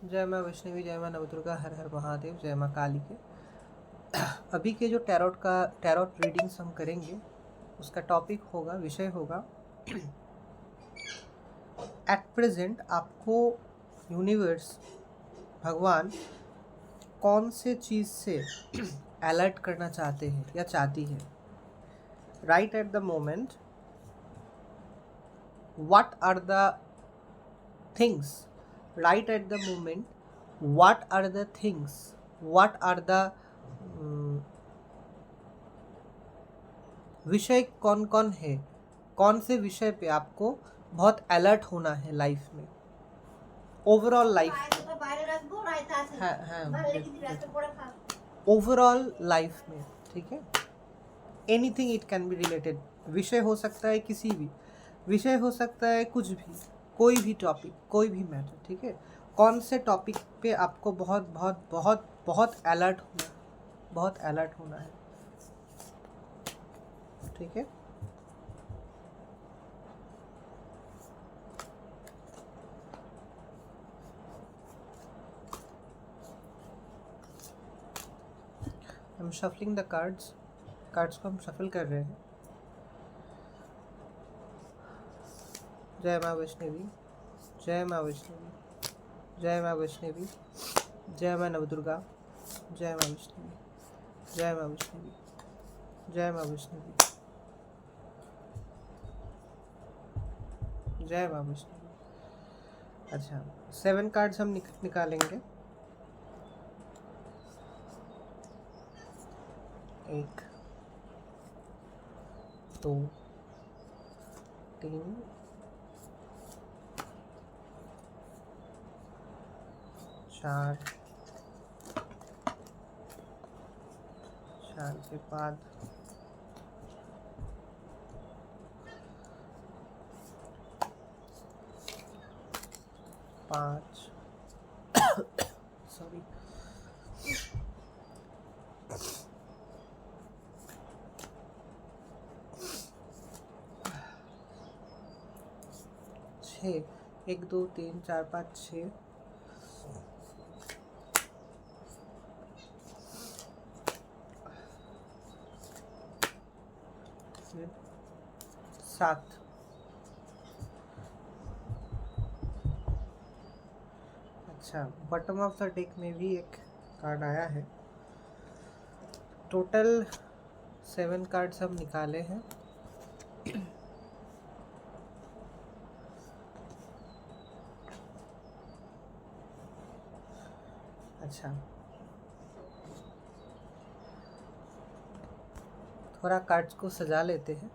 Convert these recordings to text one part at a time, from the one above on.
जय माँ वैष्णवी, जय माँ नवदुर्गा, हर हर महादेव, जय माँ काली के। अभी के जो टैरोट रीडिंग्स हम करेंगे उसका टॉपिक होगा, विषय होगा एट प्रेजेंट आपको यूनिवर्स, भगवान कौन से चीज़ से अलर्ट करना चाहते हैं या चाहती है। Right at the moment what are the things, right at the moment what are the things, what are the विषय कौन कौन है, कौन से विषय पे आपको बहुत अलर्ट होना है लाइफ में, ओवरऑल लाइफ, ओवरऑल लाइफ में, ठीक है। Anything it can be related, विषय हो सकता है, किसी भी विषय हो सकता है, कुछ भी, कोई भी टॉपिक, कोई भी मैटर, ठीक है। कौन से टॉपिक पे आपको बहुत बहुत बहुत बहुत अलर्ट होना, बहुत अलर्ट होना है, ठीक है। हम शफलिंग द कार्ड्स को हम शफल कर रहे हैं। जय माँ वैष्णवी, जय माँ वैष्णवी, जय माँ वैष्णवी, जय माँ नवदुर्गा, जय माँ वैष्णवी, जय माँ वैष्णवी, जय माँ वैष्णवी, जय माँ वैष्णवी। अच्छा, 7 कार्ड्स हम निकालेंगे। 1 2 3 4 के बाद 5 सॉरी 6, 1 2 3 4 5 6, 7। अच्छा, बॉटम ऑफ द डेक में भी एक कार्ड आया है। टोटल 7 कार्ड्स हम निकाले हैं। अच्छा, थोड़ा कार्ड्स को सजा लेते हैं,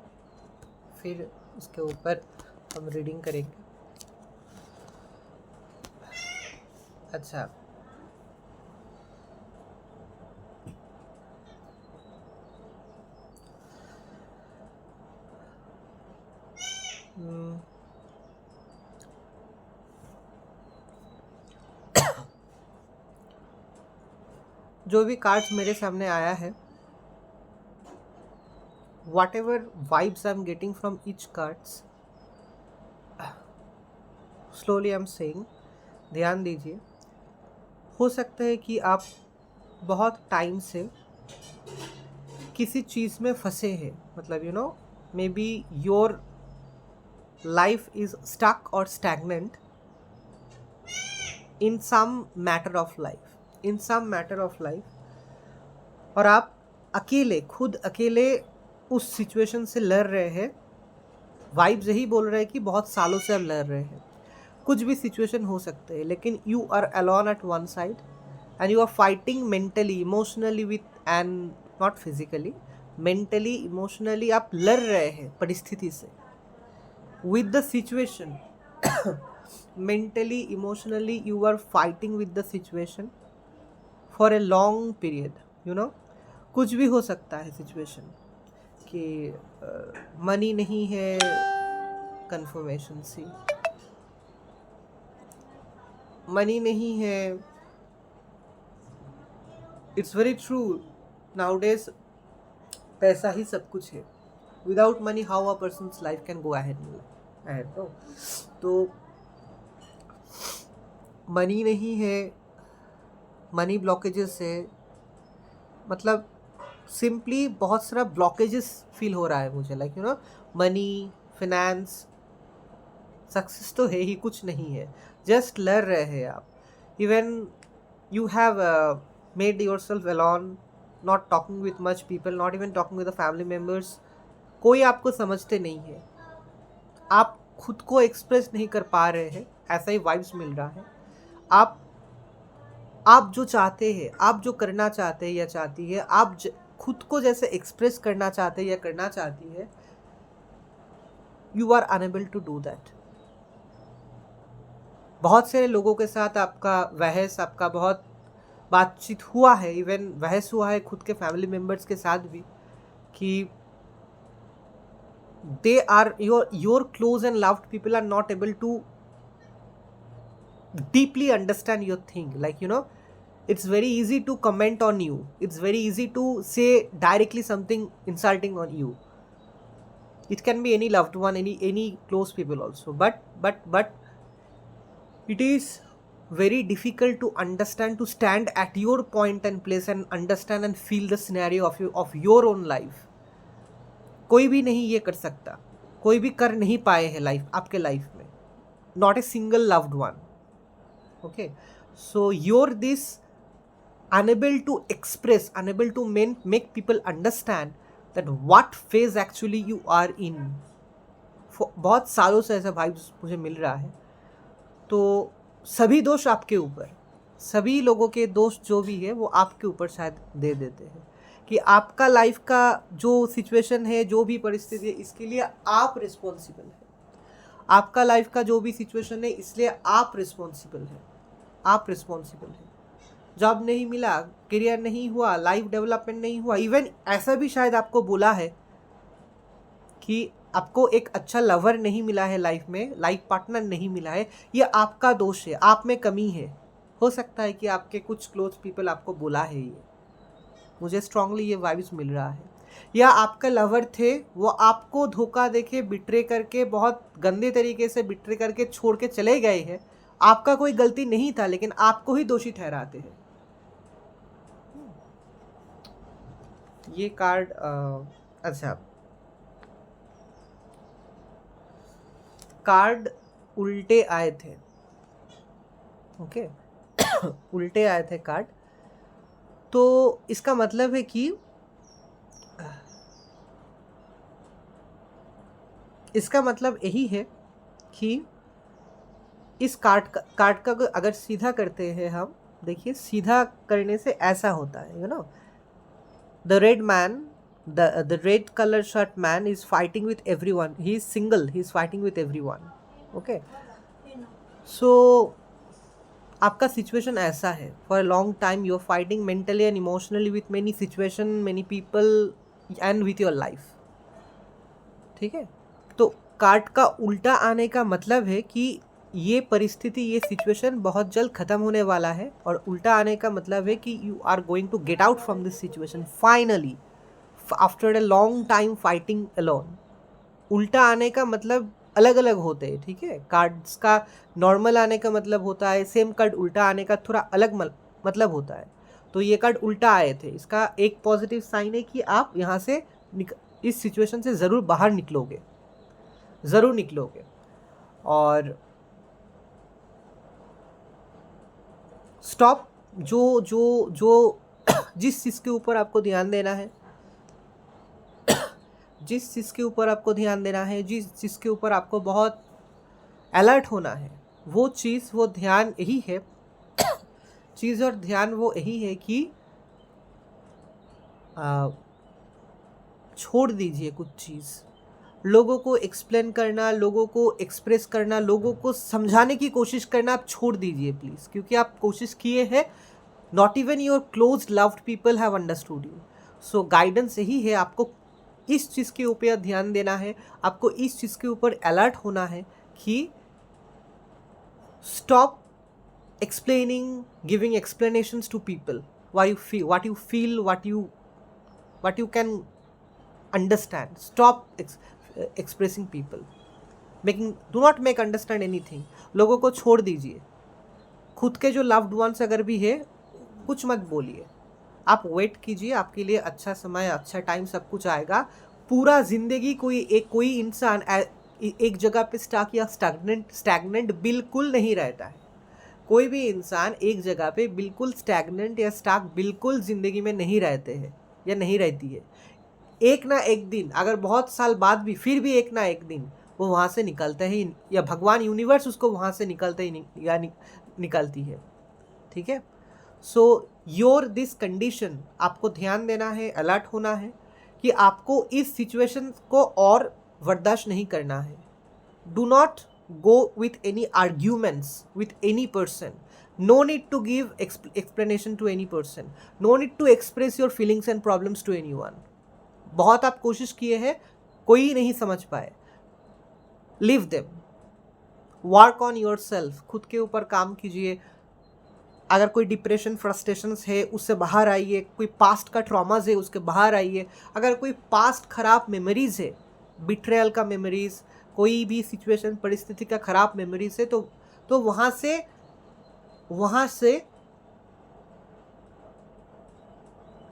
फिर उसके ऊपर हम रीडिंग करेंगे। अच्छा, जो भी कार्ड्स मेरे सामने आया है, what ever vibes I am getting from each cards, slowly I am saying, ध्यान दीजिए। हो सकता है कि आप बहुत टाइम से किसी चीज़ में फंसे हैं, मतलब you know may be your life is stuck और stagnant in some matter of life, और आप अकेले, खुद अकेले उस सिचुएशन से लड़ रहे हैं। वाइब्स यही बोल रहे हैं कि बहुत सालों से आप लड़ रहे हैं। कुछ भी सिचुएशन हो सकते हैं, लेकिन you are alone at one side and you are fighting mentally, emotionally with, and not physically, mentally emotionally आप लड़ रहे हैं परिस्थिति से, with the situation. Mentally emotionally you are fighting with the situation for a long period, you know. कुछ भी हो सकता है सिचुएशन कि मनी नहीं है, कंफर्मेशन सी, मनी नहीं है। इट्स वेरी ट्रू, नाउडेज पैसा ही सब कुछ है। Without money how a persons life can go ahead. तो मनी नहीं है, मनी ब्लॉकेजेस है, मतलब सिंपली बहुत सारा ब्लॉकेजेस फील हो रहा है मुझे, लाइक मनी, फिनेंस, सक्सेस तो है ही कुछ नहीं है, जस्ट लड़ रहे हैं आप। Even you have made your self alone, not talking with much people, not even talking with the family members, कोई आपको समझते नहीं है, आप खुद को एक्सप्रेस नहीं कर पा रहे हैं, ऐसा ही वाइब्स मिल रहा है। आप जो चाहते हैं, आप जो करना चाहते हैं या चाहती है, आप खुद को जैसे एक्सप्रेस करना चाहते हैं या करना चाहती है, you are unable to do that. बहुत सारे लोगों के साथ आपका बहस, आपका बहुत बातचीत हुआ है, इवन बहस हुआ है खुद के फैमिली मेम्बर्स के साथ भी, कि they are your close and loved people are not able to deeply understand your thing, like it's very easy to comment on you, it's very easy to say directly something insulting on you, it can be any loved one, any close people also, but it is very difficult to understand, to stand at your point and place and understand and feel the scenario of your own life। कोई भी नहीं ये कर सकता, कोई भी कर नहीं पाए हैं लाइफ, आपके लाइफ में, not a single loved one. Okay, so your this unable to express, unable to make people understand that what phase actually you are in। बहुत सालों से ऐसा वाइब्स मुझे मिल रहा है। तो सभी दोष आपके ऊपर, सभी लोगों के दोष जो भी है वो आपके ऊपर शायद दे देते हैं, कि आपका लाइफ का जो सिचुएशन है, जो भी परिस्थिति है, इसके लिए आप रिस्पॉन्सिबल है। आपका लाइफ का जो भी सिचुएशन है, इसलिए आप रिस्पॉन्सिबल है, आप रिस्पॉन्सिबल है। जॉब नहीं मिला, करियर नहीं हुआ, लाइफ डेवलपमेंट नहीं हुआ, इवन ऐसा भी शायद आपको बोला है कि आपको एक अच्छा लवर नहीं मिला है लाइफ में, लाइफ पार्टनर नहीं मिला है, ये आपका दोष है, आप में कमी है। हो सकता है कि आपके कुछ क्लोज पीपल आपको बोला है ये, मुझे स्ट्रांगली ये वाइब्स मिल रहा है। या आपका लवर थे, वो आपको धोखा देके, बिट्रे करके, बहुत गंदे तरीके से बिट्रे करके छोड़ के चले गए हैं, आपका कोई गलती नहीं था, लेकिन आपको ही दोषी ठहराते हैं। ये कार्ड अच्छा, कार्ड उल्टे आए थे, ओके उल्टे आए थे कार्ड, तो इसका मतलब है कि इसका मतलब यही है कि इस कार्ड का अगर सीधा करते हैं हम, देखिए सीधा करने से ऐसा होता है, the red man, the red color shirt man is fighting with everyone, he is single, he is fighting with everyone, okay, so आपका सिचुएशन ऐसा है, for a long time you are fighting mentally and emotionally with many situation, many people and with your life, ठीक है। तो card का उल्टा आने का मतलब है कि ये परिस्थिति, ये सिचुएशन बहुत जल्द ख़त्म होने वाला है, और उल्टा आने का मतलब है कि you are going to get out from this situation finally after a long time fighting alone. उल्टा आने का मतलब अलग अलग होते हैं, ठीक है। कार्ड्स का नॉर्मल आने का मतलब होता है, सेम कार्ड उल्टा आने का थोड़ा अलग मतलब होता है। तो ये कार्ड उल्टा आए थे, इसका एक पॉजिटिव साइन है कि आप यहाँ से इस सिचुएशन से ज़रूर बाहर निकलोगे, ज़रूर निकलोगे। और स्टॉप, जो जो जो जिस चीज़ के ऊपर आपको ध्यान देना है, जिस चीज़ के ऊपर आपको ध्यान देना है, जिस चीज़ के ऊपर आपको बहुत अलर्ट होना है, वो चीज़, वो ध्यान यही है चीज़ और ध्यान वो यही है कि छोड़ दीजिए कुछ चीज़। लोगों को एक्सप्लेन करना, लोगों को एक्सप्रेस करना, लोगों को समझाने की कोशिश करना आप छोड़ दीजिए प्लीज़, क्योंकि आप कोशिश किए हैं, not even your close loved people have understood you. So guidance यही है, आपको इस चीज़ के ऊपर ध्यान देना है, आपको इस चीज़ के ऊपर अलर्ट होना है कि stop explaining, giving explanations to people, what you feel, what you can understand. Stop expressing people, do not make understand anything. लोगों को छोड़ दीजिए, खुद के जो लव्ड वंस अगर भी है, कुछ मत बोलिए, आप वेट कीजिए, आपके लिए अच्छा समय, अच्छा टाइम सब कुछ आएगा। पूरा ज़िंदगी कोई इंसान एक जगह पे स्टक या स्टैग्नेंट बिल्कुल नहीं रहता है। कोई भी इंसान एक जगह पे बिल्कुल स्टैग्नेंट या स्टक बिल्कुल ज़िंदगी में नहीं रहते हैं या नहीं रहती है। एक ना एक दिन, अगर बहुत साल बाद भी, फिर भी एक ना एक दिन वो वहाँ से निकलता ही, या भगवान यूनिवर्स उसको वहाँ से निकलते ही निकलती है। ठीक है। सो योर दिस कंडीशन, आपको ध्यान देना है, अलर्ट होना है कि आपको इस सिचुएशन को और बर्दाश्त नहीं करना है। Do not go with any arguments with any person. No need to give explanation to any person. No need to express your feelings and problems to anyone. बहुत आप कोशिश किए हैं, कोई नहीं समझ पाए। Leave them. Work on yourself. खुद के ऊपर काम कीजिए। अगर कोई डिप्रेशन, फ्रस्ट्रेशंस है, उससे बाहर आइए। कोई पास्ट का ट्रॉमाज है, उसके बाहर आइए। अगर कोई पास्ट खराब मेमोरीज है, बिट्रेयल का मेमोरीज, कोई भी सिचुएशन, परिस्थिति का खराब मेमोरीज है, तो वहाँ से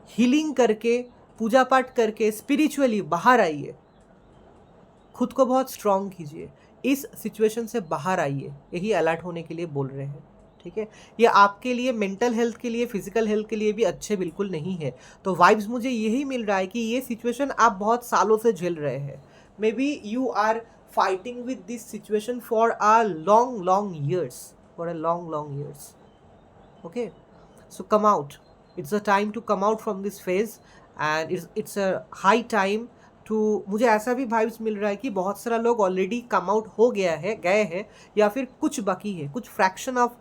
हीलिंग करके, पूजा पाठ करके, स्पिरिचुअली बाहर आइए। खुद को बहुत स्ट्रांग कीजिए, इस सिचुएशन से बाहर आइए। यही अलर्ट होने के लिए बोल रहे हैं। ठीक है। ये आपके लिए, मेंटल हेल्थ के लिए, फिजिकल हेल्थ के लिए भी अच्छे बिल्कुल नहीं है। तो वाइब्स मुझे यही मिल रहा है कि ये सिचुएशन आप बहुत सालों से झेल रहे हैं। May be you are fighting with this situation for a long years, okay? So come out. It's a time to come out from this phase, and it's a high time to, मुझे ऐसा भी vibes मिल रहा है कि बहुत सारा लोग already come out हो गए हैं, या फिर कुछ बाकी है, कुछ फ्रैक्शन ऑफ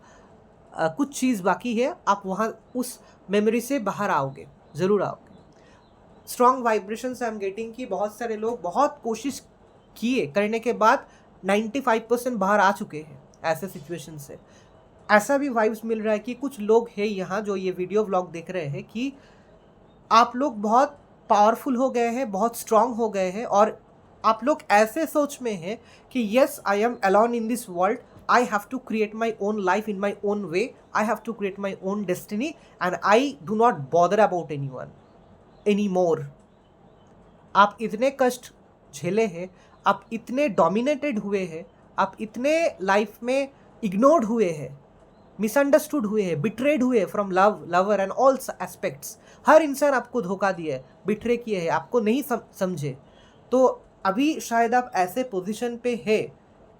कुछ चीज़ बाकी है। आप वहाँ उस मेमोरी से बाहर आओगे, ज़रूर आओगे। Strong vibrations I am getting कि बहुत सारे लोग बहुत कोशिश किए करने के बाद 95% बाहर आ चुके हैं ऐसे सिचुएशन से। ऐसा भी वाइब्स मिल रहा है कि कुछ लोग हैं यहाँ जो ये वीडियो व्लॉग देख रहे हैं कि आप लोग बहुत पावरफुल हो गए हैं, बहुत स्ट्रांग हो गए हैं, और आप लोग ऐसे सोच में हैं कि yes, I am alone in this world, I have to create my own life in my own way, I have to create my own destiny, and I do not bother about anyone any more. आप इतने कष्ट झेले हैं, आप इतने dominated हुए हैं, आप इतने लाइफ में इग्नोर्ड हुए हैं, मिसअंडरस्टूड हुए हैं, बिट्रेड हुए from lover and all aspects. हर इंसान आपको धोखा दिया है, बिट्रे किए हैं, आपको नहीं समझे। तो अभी शायद आप ऐसे पोजीशन पे है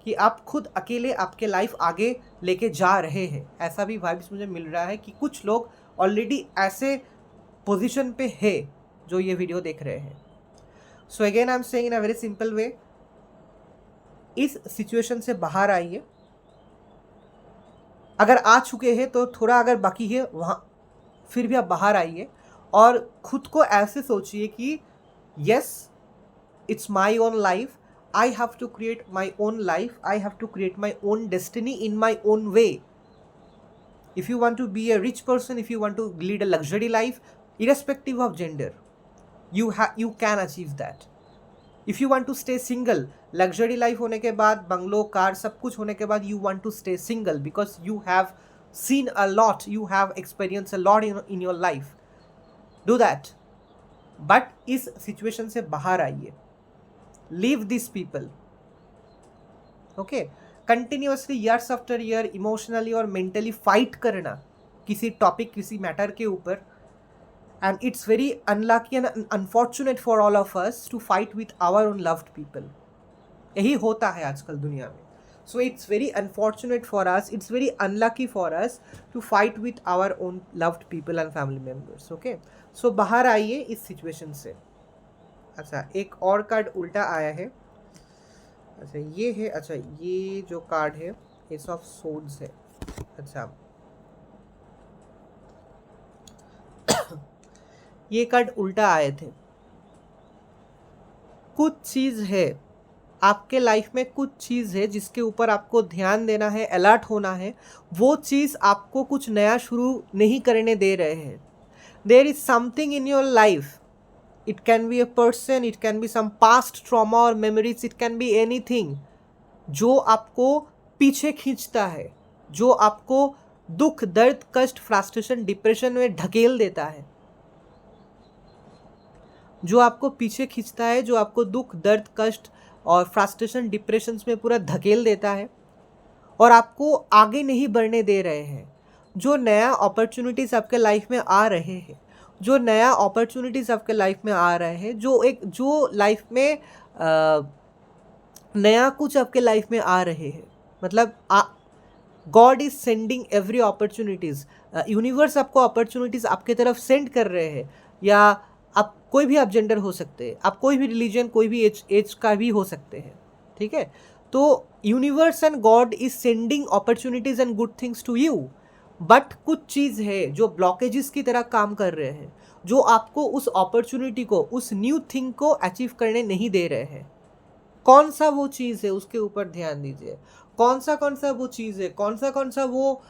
कि आप खुद अकेले आपके लाइफ आगे लेके जा रहे हैं। ऐसा भी वाइब्स मुझे मिल रहा है कि कुछ लोग ऑलरेडी ऐसे पोजीशन पे है जो ये वीडियो देख रहे हैं। So again I am saying in a very simple way, इस सिचुएशन से बाहर आइए। अगर आ चुके हैं तो थोड़ा अगर बाकी है वहाँ, फिर भी आप बाहर आइए और खुद को ऐसे सोचिए कि yes, it's my own life, I have to create my own life, I have to create my own destiny in my own way. If you want to be a rich person, if you want to lead a luxury life, irrespective of gender, you can achieve that. If you want to stay single, luxury life होने के बाद, bungalow, car, सब कुछ होने के बाद, you want to stay single because you have seen a lot, you have experienced a lot in your life. Do that. But इस situation से बाहर आइए. Leave these people. Okay? Continuously years after year emotionally और mentally fight करना किसी topic, किसी matter के ऊपर, and it's very unlucky and unfortunate for all of us to fight with our own loved people. यही होता है आजकल दुनिया में. So it's very unfortunate for us, it's very unlucky for us to fight with our own loved people and family members. Okay? So बाहर आइए इस situation से. अच्छा, एक और कार्ड उल्टा आया है. अच्छा ये है, अच्छा ये जो कार्ड है एस ऑफ सोर्ड्स है. अच्छा ये कार्ड उल्टा आए थे. कुछ चीज़ है आपके लाइफ में, कुछ चीज़ है जिसके ऊपर आपको ध्यान देना है, अलर्ट होना है. वो चीज़ आपको कुछ नया शुरू नहीं करने दे रहे हैं. There is something in your life, it can be a person, it can be some past trauma और memories, it can be anything जो आपको पीछे खींचता है, जो आपको दुख, दर्द, कष्ट, फ्रस्ट्रेशन, डिप्रेशन में ढकेल देता है, जो आपको पीछे खींचता है, जो आपको दुख, दर्द, कष्ट और फ्रस्ट्रेशन, डिप्रेशन में पूरा धकेल देता है और आपको आगे नहीं बढ़ने दे रहे हैं। जो नया अपॉर्चुनिटीज़ आपके लाइफ में आ रहे हैं, जो नया अपॉर्चुनिटीज़ आपके लाइफ में आ रहे हैं, जो लाइफ में नया कुछ आपके लाइफ में आ रहे हैं, मतलब God is sending every opportunities, universe आपको अपॉर्चुनिटीज़ आपके तरफ सेंड कर रहे हैं। या आप कोई भी आप जेंडर हो सकते हैं, आप कोई भी रिलीजन, कोई भी एज का भी हो सकते हैं, ठीक है। तो universe and God is sending opportunities and good things to you, but कुछ चीज़ है जो ब्लॉकेजेस की तरह काम कर रहे हैं, जो आपको उस अपॉर्चुनिटी को, उस न्यू थिंग को अचीव करने नहीं दे रहे हैं। कौन सा वो चीज़ है, उसके ऊपर ध्यान दीजिए। कौन सा वो चीज़ है, कौन सा वो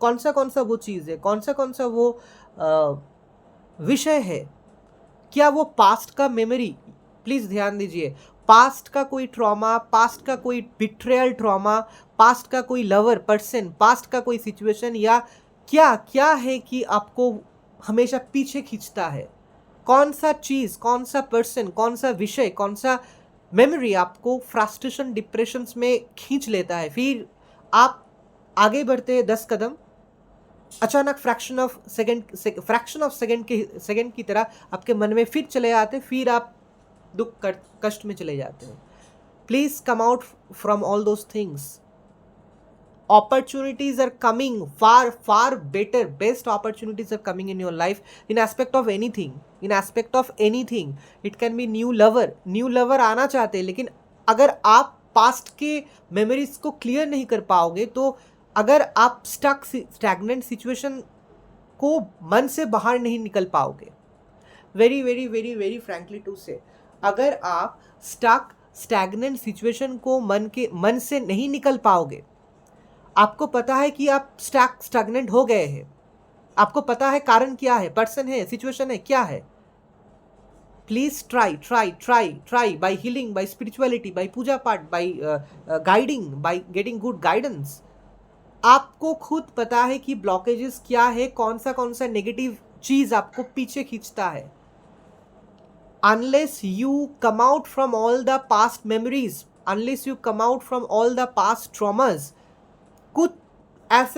कौन सा वो चीज़ है, कौन सा वो विषय है। क्या वो पास्ट का मेमोरी, प्लीज़ ध्यान दीजिए, पास्ट का कोई ट्रॉमा, पास्ट का कोई बिट्रेयल ट्रॉमा, पास्ट का कोई लवर पर्सन, पास्ट का कोई सिचुएशन, या क्या है कि आपको हमेशा पीछे खींचता है। कौन सा चीज़, कौन सा पर्सन, कौन सा विषय, कौन सा मेमोरी आपको फ्रस्ट्रेशन, डिप्रेशन में खींच लेता है। फिर आप आगे बढ़ते हैं 10 कदम, अचानक फ्रैक्शन ऑफ सेकंड की तरह आपके मन में फिर चले आते, फिर आप दुख कष्ट में चले जाते हैं। Please come out from all those things. Opportunities are coming, far better, best opportunities are coming in your life in aspect of anything. It can be new lover आना चाहते हैं, लेकिन अगर आप पास्ट के मेमोरीज को क्लियर नहीं कर पाओगे, तो अगर आप स्टैग्नेंट सिचुएशन को मन से बाहर नहीं निकल पाओगे। Very very very very frankly to say, अगर आप स्टैग्नेंट सिचुएशन को मन से नहीं निकल पाओगे, आपको पता है कि आप स्टैग्नेंट हो गए हैं, आपको पता है कारण क्या है, पर्सन है, सिचुएशन है, क्या है, please try by healing, by spirituality, by puja path, by guiding, by getting good guidance. आपको खुद पता है कि ब्लॉकेजेस क्या है, कौन सा नेगेटिव चीज आपको पीछे खींचता है। unless you come out from all the past memories, unless you come out from all the past traumas,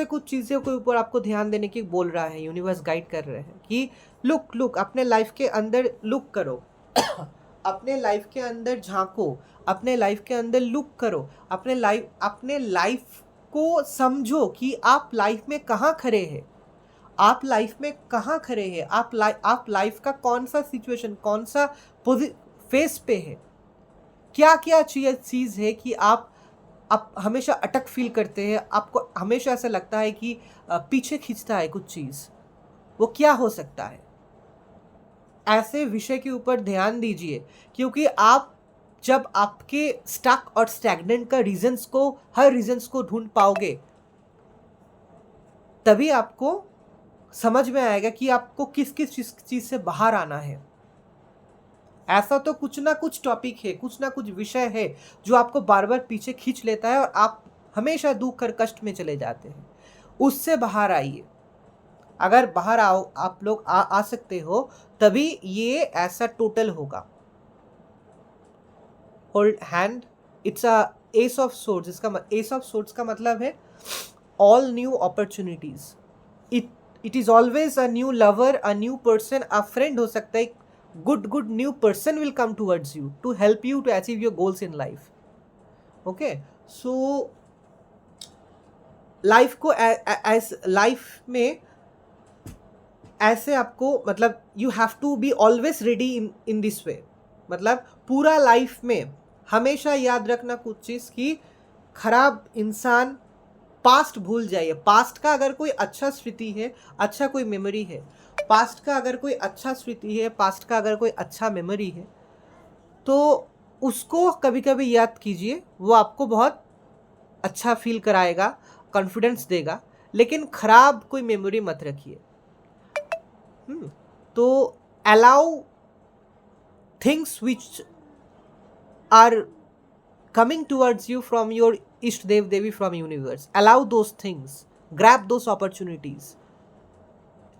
कुछ चीज़ों के ऊपर आपको ध्यान देने की बोल रहा है, यूनिवर्स गाइड कर रहे हैं कि लुक अपने लाइफ के अंदर लुक करो अपने लाइफ के अंदर झांको, अपने लाइफ के अंदर लुक करो, अपने लाइफ को समझो कि आप लाइफ में कहाँ खड़े हैं, आप लाइफ में कहाँ खड़े हैं, आप लाइफ का कौन सा सिचुएशन, कौन सा फेस पे है, क्या चीज़ है कि आप हमेशा अटक फील करते हैं, आपको हमेशा ऐसा लगता है कि पीछे खींचता है कुछ चीज़, वो क्या हो सकता है। ऐसे विषय के ऊपर ध्यान दीजिए, क्योंकि आप जब आपके स्टक और स्टैग्नेंट का हर रीजंस को ढूंढ पाओगे, तभी आपको समझ में आएगा कि आपको किस चीज़ से बाहर आना है। ऐसा तो कुछ ना कुछ टॉपिक है, कुछ ना कुछ विषय है जो आपको बार बार पीछे खींच लेता है और आप हमेशा दुख और कष्ट में चले जाते हैं। उससे बाहर आइए। अगर बाहर आप लोग आ सकते हो, तभी ये ऐसा टोटल होगा। Hold hand, it's a S of swords. इसका एस ऑफ सोर्ड्स का मतलब है all new opportunities. It is always a new lover, a new person, a friend हो सकता है। good new person will come towards you to help you to achieve your goals in life. Okay, so life को life में ऐसे आपको, मतलब you have to be always ready in this way. मतलब पूरा लाइफ में हमेशा याद रखना कुछ चीज़ कि खराब इंसान पास्ट भूल जाइए। पास्ट का अगर कोई अच्छा स्मृति है, अच्छा कोई मेमोरी है, पास्ट का अगर कोई अच्छा स्मृति है, पास्ट का अगर कोई अच्छा मेमोरी है, तो उसको कभी कभी याद कीजिए। वो आपको बहुत अच्छा फील कराएगा, कॉन्फिडेंस देगा। लेकिन खराब कोई मेमोरी मत रखिए। तो allow things which are coming towards you from your Ishta Dev Devi from universe. Allow those things. Grab those opportunities.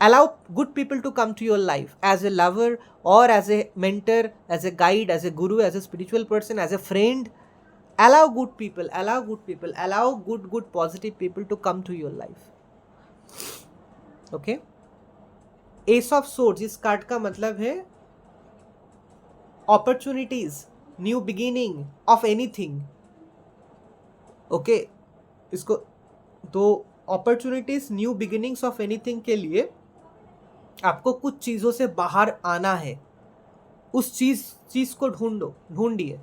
Allow good people to come to your life as a lover or as a mentor, as a guide, as a guru, as a spiritual person, as a friend. Allow good people, allow good positive people to come to your life. Okay? Ace of Swords, इस card का मतलब है opportunities, new beginning of anything. Okay? इसको तो opportunities, new beginnings of anything के लिए आपको कुछ चीज़ों से बाहर आना है. उस चीज़ को ढूंढिए.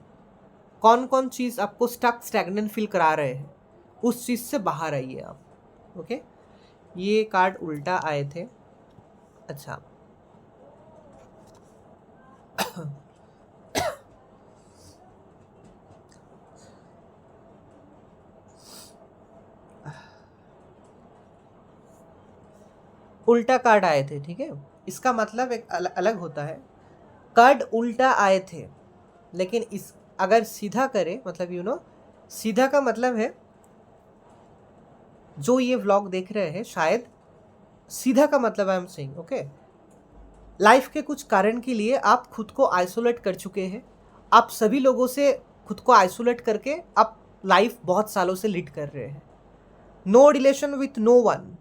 कौन कौन चीज़ आपको स्टैग्नेंट फील करा रहे हैं, उस चीज़ से बाहर आइए आप. ओके? ये कार्ड उल्टा आए थे. अच्छा, उल्टा कार्ड आए थे. ठीक है, इसका मतलब एक अलग होता है. कार्ड उल्टा आए थे, लेकिन इस अगर सीधा करें, मतलब सीधा का मतलब है जो ये व्लॉग देख रहे हैं, शायद सीधा का मतलब I am saying, okay, life के कुछ कारण के लिए आप खुद को आइसोलेट कर चुके हैं. आप सभी लोगों से खुद को आइसोलेट करके आप लाइफ बहुत सालों से लीड कर रहे हैं. No relation with no one,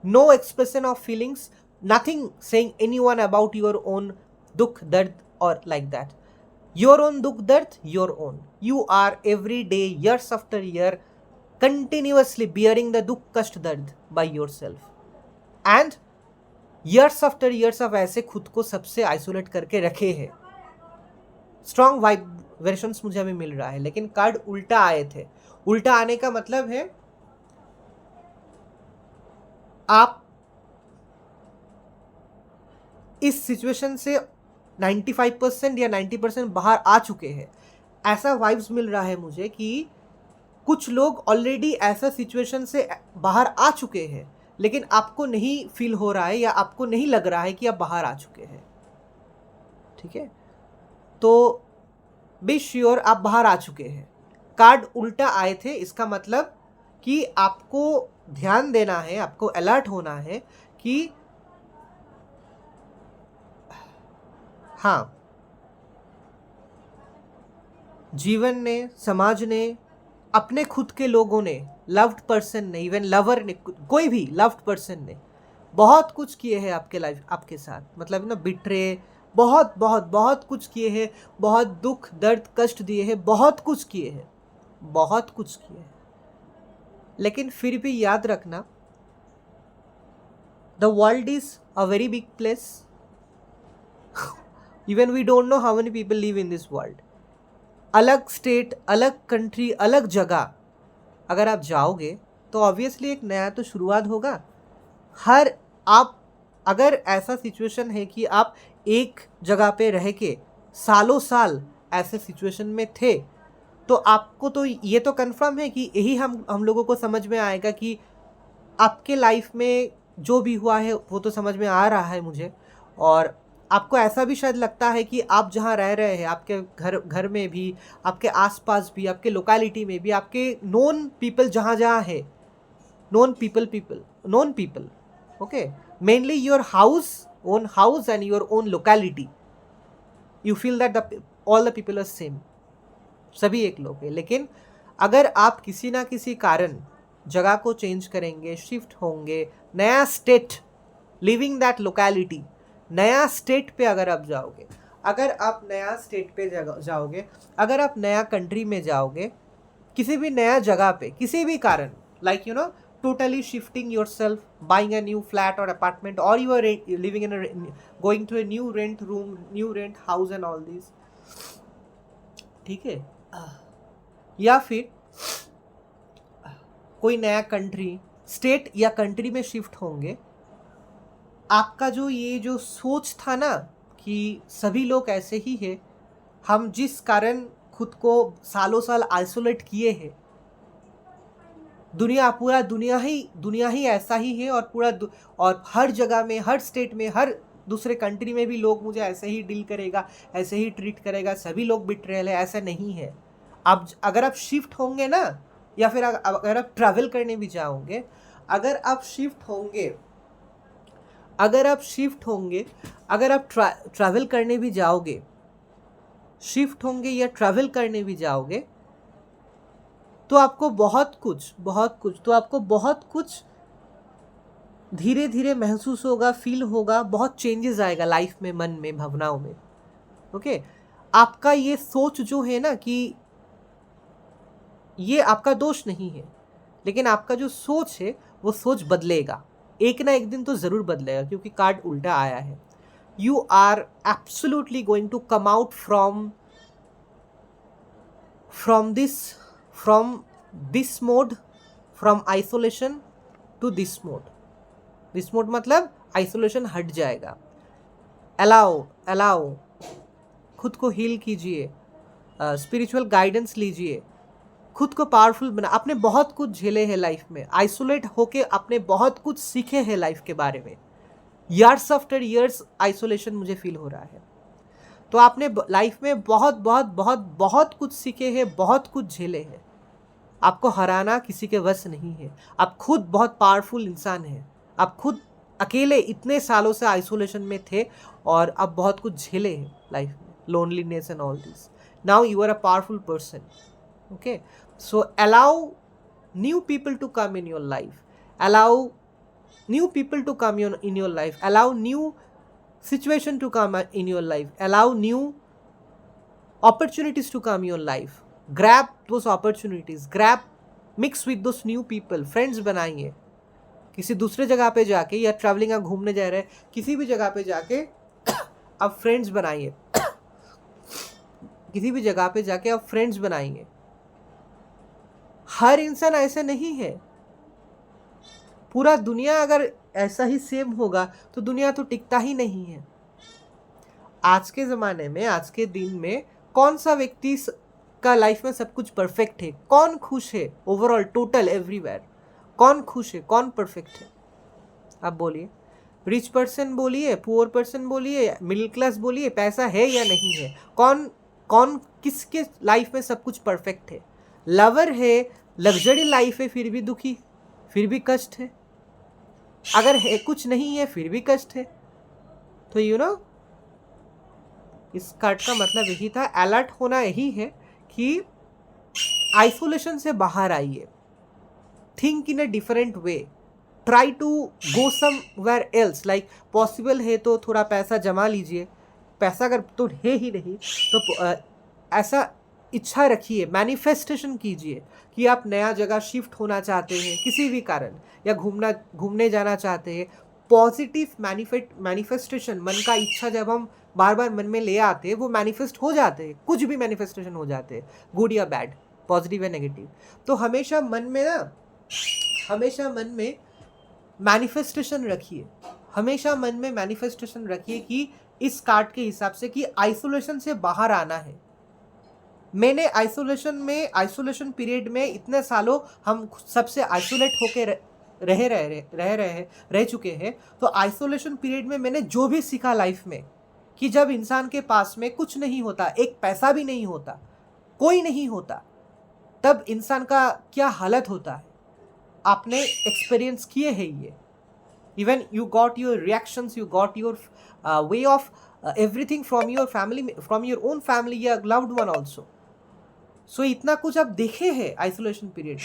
no expression of feelings, nothing saying anyone about your own दुख दर्द और like that. Your own dukh dard, your own. You are every day, years after year, continuously bearing the dukh kast dard by yourself. And years after years of ऐसे खुद को सबसे isolate करके रखे हैं. स्ट्रॉन्ग वाइब्रेशंस मुझे अभी मिल रहा है, लेकिन कार्ड उल्टा आए थे. उल्टा आने का मतलब है आप इस सिचुएशन से 95% या 90% बाहर आ चुके हैं. ऐसा वाइब्स मिल रहा है मुझे कि कुछ लोग ऑलरेडी ऐसा सिचुएशन से बाहर आ चुके हैं, लेकिन आपको नहीं फील हो रहा है या आपको नहीं लग रहा है कि आप बाहर आ चुके हैं. ठीक है, तो बी श्योर आप बाहर आ चुके हैं. कार्ड उल्टा आए थे, इसका मतलब कि आपको ध्यान देना है, आपको अलर्ट होना है कि हाँ, जीवन ने, समाज ने, अपने खुद के लोगों ने, लव्ड पर्सन ने, इवन लवर ने, कोई भी लव्ड पर्सन ने बहुत कुछ किए हैं आपके लाइफ, आपके साथ, मतलब बिट्रे, बहुत बहुत बहुत कुछ किए हैं. बहुत दुख दर्द कष्ट दिए हैं, बहुत कुछ किए हैं, बहुत कुछ किए हैं. लेकिन फिर भी याद रखना, the world is a very big place. Even we don't know how many people live in this world. अलग स्टेट, अलग कंट्री, अलग जगह अगर आप जाओगे तो ऑब्वियसली एक नया तो शुरुआत होगा. आप अगर ऐसा सिचुएशन है कि आप एक जगह पे रह के सालों साल ऐसे सिचुएशन में थे, तो आपको तो ये तो कंफर्म है कि यही हम लोगों को समझ में आएगा कि आपके लाइफ में जो भी हुआ है वो तो समझ में आ रहा है मुझे. और आपको ऐसा भी शायद लगता है कि आप जहाँ रह रहे हैं, आपके घर में भी, आपके आसपास भी, आपके लोकेलिटी में भी, आपके नोन पीपल जहाँ जहाँ है, known people, okay, mainly your own house and your own locality, you feel that all the people are same, सभी एक लोग हैं. लेकिन अगर आप किसी ना किसी कारण जगह को चेंज करेंगे, शिफ्ट होंगे, नया स्टेट, लिविंग दैट लोकेलिटी, नया स्टेट पे अगर आप जाओगे, अगर आप नया स्टेट पे जाओगे, अगर आप नया कंट्री में जाओगे, किसी भी नया जगह पे, किसी भी कारण, like totally shifting yourself, buying a new flat or apartment, or you are living in going to a new rent room, new rent house and all these. ठीक है, या फिर कोई नया कंट्री, स्टेट या कंट्री में शिफ्ट होंगे, आपका जो सोच था ना कि सभी लोग ऐसे ही है, हम जिस कारण खुद को सालों साल आइसोलेट किए हैं, पूरा दुनिया ही ऐसा ही है, और और हर जगह में, हर स्टेट में, हर दूसरे कंट्री में भी लोग मुझे ऐसे ही डील करेगा, ऐसे ही ट्रीट करेगा, सभी लोग बिट्रेयल है, ऐसा नहीं है. अब अगर आप शिफ्ट होंगे ना, या फिर अगर आप ट्रैवल करने भी जाओगे, अगर आप शिफ्ट होंगे, अगर आप ट्रैवल करने भी जाओगे, शिफ्ट होंगे या ट्रैवल करने भी जाओगे, तो आपको बहुत कुछ धीरे धीरे महसूस होगा, फील होगा, बहुत चेंजेस आएगा लाइफ में, मन में, भावनाओं में। ओके, आपका ये सोच जो है ना, कि ये आपका दोष नहीं है, लेकिन आपका जो सोच है वो सोच बदलेगा, एक ना एक दिन तो ज़रूर बदलेगा, क्योंकि कार्ड उल्टा आया है। You are absolutely going to come out from this mode, from isolation to this mode मतलब आइसोलेशन हट जाएगा। अलाओ खुद को हील कीजिए, स्पिरिचुअल गाइडेंस लीजिए, खुद को पावरफुल बना। आपने बहुत कुछ झेले हैं लाइफ में, आइसोलेट होके आपने बहुत कुछ सीखे हैं लाइफ के बारे में। ईयर्स आफ्टर ईयर्स आइसोलेशन मुझे फील हो रहा है। तो आपने लाइफ में बहुत बहुत बहुत बहुत कुछ सीखे हैं, बहुत कुछ झेले हैं। आपको हराना किसी के वश नहीं है। आप खुद बहुत पावरफुल इंसान हैं। आप खुद अकेले इतने सालों से आइसोलेशन में थे और अब बहुत कुछ झेले हैं लाइफ में, loneliness and all this. Now you are a powerful person. Okay, so allow new people to come in your life, allow new people to come in your life, allow new situation to come in your life, allow new opportunities to come in your life. Grab those opportunities, mix with those new people, friends बनाइए। किसी दूसरे जगह पे जाके या travelling या घूमने जा रहे हैं, किसी भी जगह पे जाके आप फ्रेंड्स बनाइए। किसी भी जगह पे जाके आप फ्रेंड्स बनाइए। हर इंसान ऐसे नहीं है। पूरा दुनिया अगर ऐसा ही सेम होगा तो दुनिया तो टिकता ही नहीं है। आज के ज़माने में, आज के दिन में कौन सा व्यक्ति का लाइफ में सब कुछ परफेक्ट है? कौन खुश है ओवरऑल, टोटल, एवरीवेयर? कौन खुश है, कौन परफेक्ट है? आप बोलिए। रिच पर्सन बोलिए, पुअर पर्सन बोलिए, मिडिल क्लास बोलिए, पैसा है या नहीं है? कौन कौन किसके लाइफ में सब कुछ परफेक्ट है? लवर है, लग्जरी लाइफ है, फिर भी दुखी, फिर भी कष्ट है। अगर है कुछ नहीं है फिर भी कष्ट है। तो इस कार्ड का मतलब यही था। अलर्ट होना यही है कि आइसोलेशन से बाहर आइए, think in a different way, try to go somewhere else. Like possible है तो थोड़ा पैसा जमा लीजिए। पैसा अगर तो है ही नहीं तो ऐसा इच्छा रखिए, मैनिफेस्टेशन कीजिए कि आप नया जगह शिफ्ट होना चाहते हैं किसी भी कारण, या घूमने जाना चाहते हैं। पॉजिटिव मैनिफेस्टेशन, मन का इच्छा जब हम बार बार मन में ले आते हैं वो मैनिफेस्ट हो जाते हैं। कुछ भी मैनिफेस्टेशन हो जाते हैं, गुड या बैड, पॉजिटिव या नेगेटिव। तो हमेशा मन में मैनिफेस्टेशन रखिए, हमेशा मन में मैनिफेस्टेशन रखिए कि इस कार्ड के हिसाब से कि आइसोलेशन से बाहर आना है। मैंने आइसोलेशन पीरियड में इतने सालों हम सबसे आइसोलेट होके रह चुके हैं। तो आइसोलेशन पीरियड में मैंने जो भी सीखा लाइफ में, कि जब इंसान के पास में कुछ नहीं होता, एक पैसा भी नहीं होता, कोई नहीं होता, तब इंसान का क्या हालत होता है, आपने एक्सपीरियंस किए हैं ये। Even you got your reactions, you got your way of everything from your family, from your own family या लव्ड वन ऑल्सो। सो इतना कुछ आप देखे हैं आइसोलेशन पीरियड में।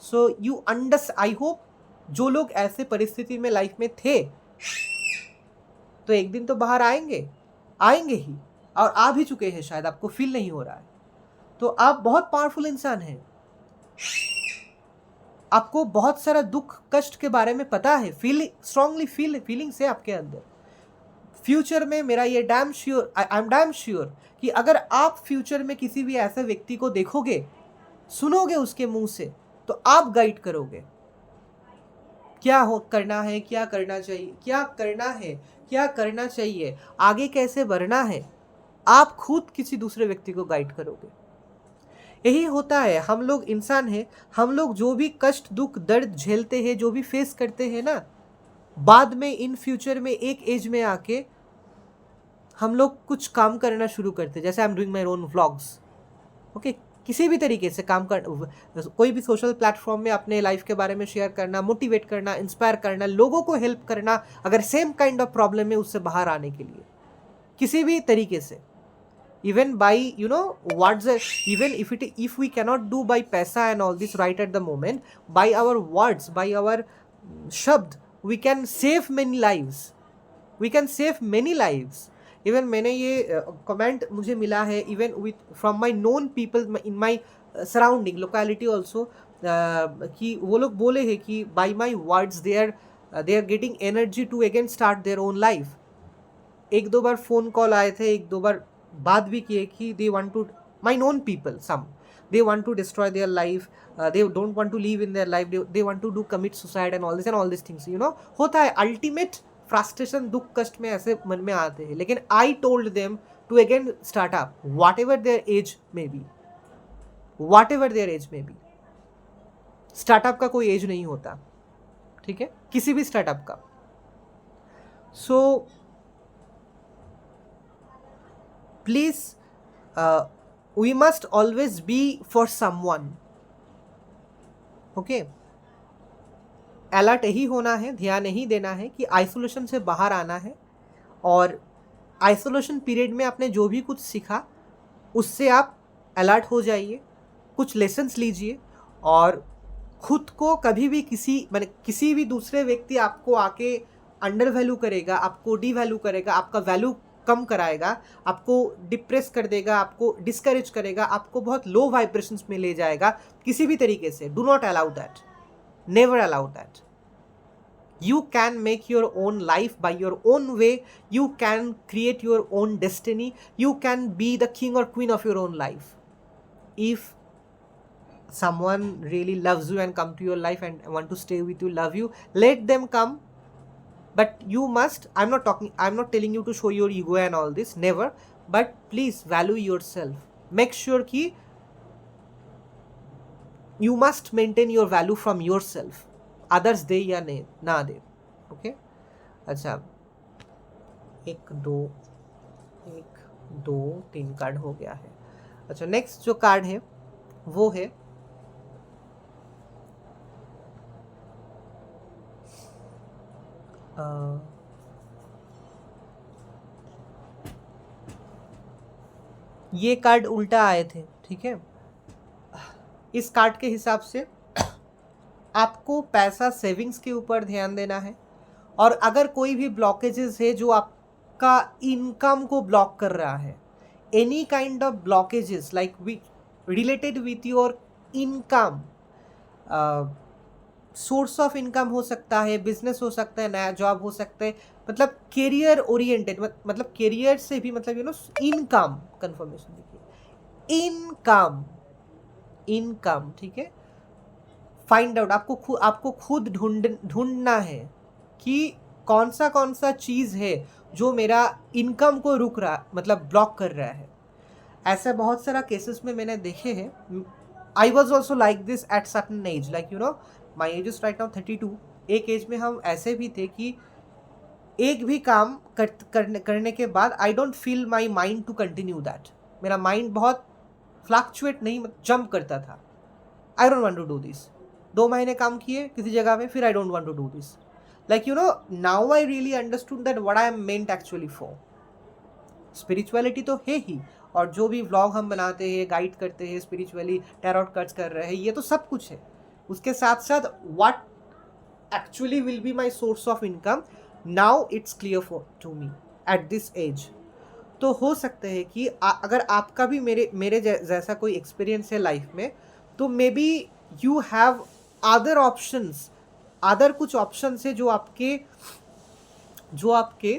So you understand. I hope जो लोग ऐसे परिस्थिति में लाइफ में थे तो एक दिन तो बाहर आएंगे ही, और आ भी चुके हैं, शायद आपको फील नहीं हो रहा है। तो आप बहुत पावरफुल इंसान हैं। आपको बहुत सारा दुख कष्ट के बारे में पता है, फीलिंग्स है आपके अंदर। फ्यूचर में मेरा ये आई एम डैम श्योर कि अगर आप फ्यूचर में किसी भी ऐसे व्यक्ति को देखोगे, सुनोगे उसके मुंह से, तो आप गाइड करोगे क्या करना है, क्या करना चाहिए, आगे कैसे बढ़ना है। आप खुद किसी दूसरे व्यक्ति को गाइड करोगे। यही होता है, हम लोग इंसान हैं, हम लोग जो भी कष्ट दुख दर्द झेलते हैं, जो भी फेस करते हैं ना, बाद में इन फ्यूचर में एक एज में आके हम लोग कुछ काम करना शुरू करते हैं। जैसे I am doing my own vlogs, okay, किसी भी तरीके से काम कर, कोई भी सोशल प्लेटफॉर्म में अपने लाइफ के बारे में शेयर करना, मोटिवेट करना, इंस्पायर करना, लोगों को हेल्प करना, अगर सेम काइंड ऑफ प्रॉब्लम है उससे बाहर आने के लिए, किसी भी तरीके से, even by words, even if we cannot do by paisa and all this right at the moment, by our words, by our shabd, we can save many lives, we can save many lives. Even मैंने ये comment मुझे मिला है even with from my known people in my surrounding locality also, कि वो लोग बोले हैं कि by my words they are getting energy to again start their own life. एक दो बार फ़ोन कॉल आए थे, एक दो बार बात भी किए कि they want to, my known people some, they want to destroy their life, they don't want to live in their life, they want to do commit suicide and all these things, होता है. Ultimate frustration, दुख कष्ट में ऐसे मन में आते हैं. लेकिन I told them to again start up, whatever there age may be, whatever there age may be. Startup का कोई एज नहीं होता, ठीक है, किसी भी स्टार्टअप का. So please we must always be for someone. okay, alert यही होना है, ध्यान यही देना है कि आइसोलेशन से बाहर आना है, और आइसोलेशन पीरियड में आपने जो भी कुछ सीखा उससे आप अलर्ट हो जाइए, कुछ लेसन्स लीजिए, और खुद को कभी भी किसी भी दूसरे व्यक्ति आपको आके अंडर वैल्यू करेगा, आपको डी वैल्यू करेगा, आपका वैल्यू कम कराएगा, आपको डिप्रेस कर देगा, आपको डिस्करेज करेगा, आपको बहुत लो वाइब्रेशंस में ले जाएगा, किसी भी तरीके से. Do not allow that, never allow that. You can make your own life by your own way, you can create your own destiny, you can be the king और queen of your own life. If someone really loves you and come to your life and want to stay with you, love you, let them come. But you must, I'm not telling you to show your ego and all this, never, but please value yourself. Make sure ki you must maintain your value from yourself, others दे या ना दे. okay, अच्छा, 1 2 3 card हो गया है. अच्छा, next जो card है वो है ये कार्ड उल्टा आए थे, ठीक है. इस कार्ड के हिसाब से आपको पैसा सेविंग्स के ऊपर ध्यान देना है, और अगर कोई भी ब्लॉकेजेस है जो आपका इनकम को ब्लॉक कर रहा है, any kind of blockages like related with your income, source of income हो सकता है, बिजनेस हो सकता है, नया जॉब हो सकता है, मतलब कैरियर ओरिएंटेड, मतलब कैरियर से भी मतलब इनकम, कंफर्मेशन देखिए, इनकम, ठीक है. फाइंड आउट, आपको खुद ढूंढना है कि कौन सा चीज़ है जो मेरा इनकम को रुक रहा, मतलब ब्लॉक कर रहा है. ऐसा बहुत सारा केसेस में मैंने देखे हैं. I was also like this at certain age, like my age is right now 32. एक एज में हम ऐसे भी थे कि एक भी काम करने के बाद I don't feel my mind to continue that. मेरा माइंड बहुत फ्लक्चुएट नहीं, जंप करता था. I don't want to do this. 2 महीने काम किए किसी जगह में, फिर I don't want to do this. Like now I really understood that what I am meant actually for. Spirituality तो है ही, और जो भी व्लॉग हम बनाते हैं, गाइड करते हैं स्पिरिचुअली, टैरोट कार्ड्स कर रहे हैं, ये तो सब कुछ है. उसके साथ साथ what actually will be my source of income, now it's clear for to me at this age. तो हो सकता है कि अगर आपका भी मेरे जैसा कोई एक्सपीरियंस है लाइफ में, तो मे be you have other options, other कुछ ऑप्शंस है जो आपके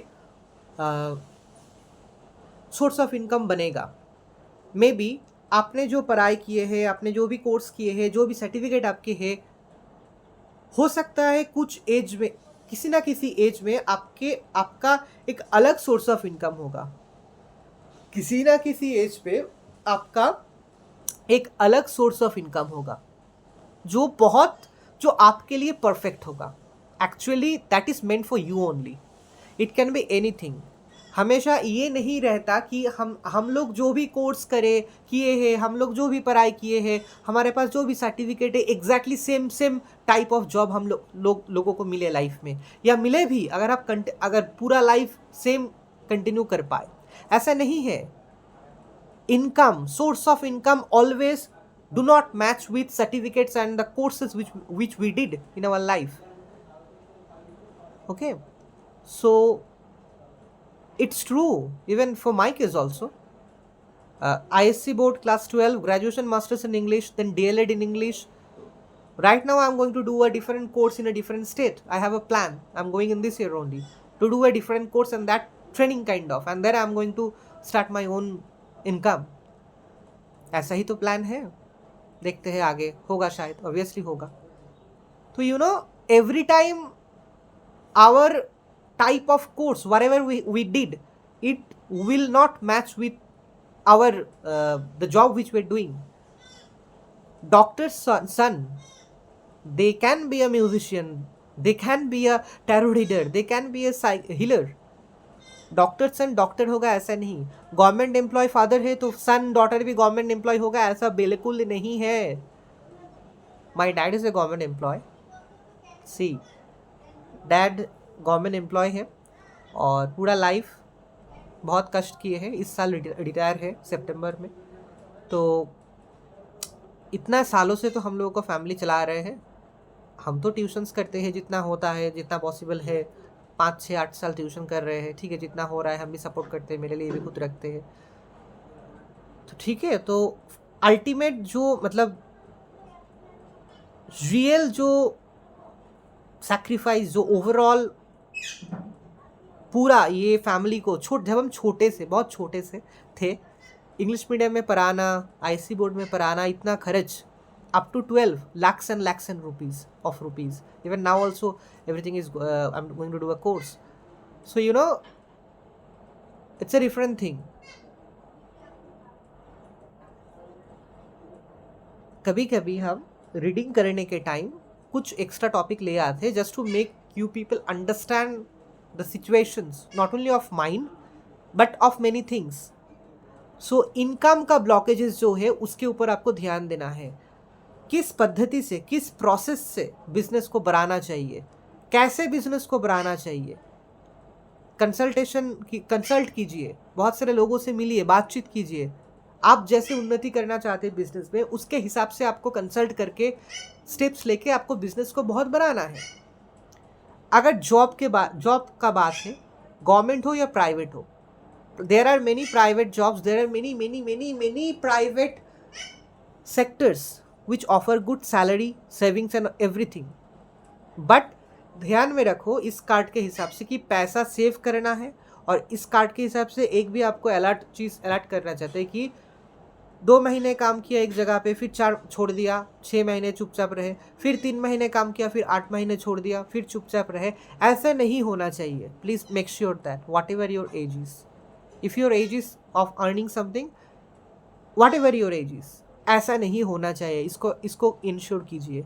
सोर्स ऑफ इनकम बनेगा. मे बी आपने जो पढ़ाई किए हैं, आपने जो भी कोर्स किए हैं, जो भी सर्टिफिकेट आपके हैं, हो सकता है कुछ एज में, किसी ना किसी एज में आपका एक अलग सोर्स ऑफ इनकम होगा. किसी ना किसी एज पे आपका एक अलग सोर्स ऑफ इनकम होगा जो आपके लिए परफेक्ट होगा. Actually that is meant for you only. It can be anything. हमेशा ये नहीं रहता कि हम लोग जो भी कोर्स करे किए हैं, हम लोग जो भी पढ़ाई किए हैं, हमारे पास जो भी सर्टिफिकेट है, exactly same type of job हम लोगों को मिले लाइफ में, या मिले भी अगर अगर पूरा लाइफ सेम कंटिन्यू कर पाए, ऐसा नहीं है. Income, source of income always do not match with certificates and the courses which we did in our life. Okay, so it's true even for my case also. ISC board class 12, graduation masters in English, then DLED in English. Right now I'm going to do a different course in a different state. I have a plan. I'm going in this year only to do a different course and that training kind of, and then I'm going to start my own income. ऐसा ही तो plan है. देखते हैं आगे होगा, शायद obviously होगा. तो you know every time our type of course whatever we did, it will not match with our the job which we're doing. Doctor's son, they can be a musician, they can be a tarot reader, they can be a healer. Doctor son doctor होगा ऐसा नहीं. Government employee father है तो son daughter भी government employee होगा ऐसा बिल्कुल नहीं है. My dad is a government employee. See, dad government employee है और पूरा लाइफ बहुत कष्ट किए हैं. इस साल रिटायर है सितंबर में. तो इतना सालों से तो हम लोगों को फैमिली चला रहे हैं. हम तो ट्यूशन्स करते हैं जितना होता है, जितना पॉसिबल है. 5-6-8 साल ट्यूशन कर रहे हैं. ठीक है, जितना हो रहा है हम भी सपोर्ट करते हैं. मेरे लिए भी खुद रखते हैं. तो ठीक है, तो अल्टीमेट जो मतलब रियल जो सैक्रिफाइस, जो ओवरऑल पूरा ये फैमिली को जब हम छोटे से, बहुत छोटे से थे, इंग्लिश मीडियम में पढ़ाना, IC बोर्ड में पढ़ाना, इतना खर्च, up to 12 lakhs and lakhs and rupees. Even now also everything is I'm going to do a course. So you know it's a different thing. कभी कभी हम रीडिंग करने के टाइम कुछ एक्स्ट्रा टॉपिक ले आते हैं just to make you people understand the situations, not only of mind but of many things. So income का ब्लॉकेजेस जो है उसके ऊपर आपको ध्यान देना है. किस पद्धति से, किस प्रोसेस से बिजनेस को बढ़ाना चाहिए, कैसे बिजनेस को बढ़ाना चाहिए. कंसल्ट कीजिए, बहुत सारे लोगों से मिलिए, बातचीत कीजिए. आप जैसे उन्नति करना चाहते हैं बिजनेस में, उसके हिसाब से आपको कंसल्ट करके स्टेप्स लेके आपको बिजनेस को बहुत बढ़ाना है. अगर जॉब का बात है, गवर्नमेंट हो या प्राइवेट हो, there are many private jobs, there are many private sectors which offer good salary, savings and everything. But ध्यान में रखो इस कार्ड के हिसाब से कि पैसा सेव करना है, और इस कार्ड के हिसाब से एक भी आपको अलर्ट करना चाहते हैं कि 2 महीने काम किया एक जगह पे, फिर 4 छोड़ दिया, 6 महीने चुपचाप रहे, फिर 3 महीने काम किया, फिर 8 महीने छोड़ दिया, फिर चुपचाप रहे. ऐसा नहीं होना चाहिए. Please make sure that what ever your age is, if your age is of earning something, what ever your age is, ऐसा नहीं होना चाहिए. इसको इंश्योर कीजिए.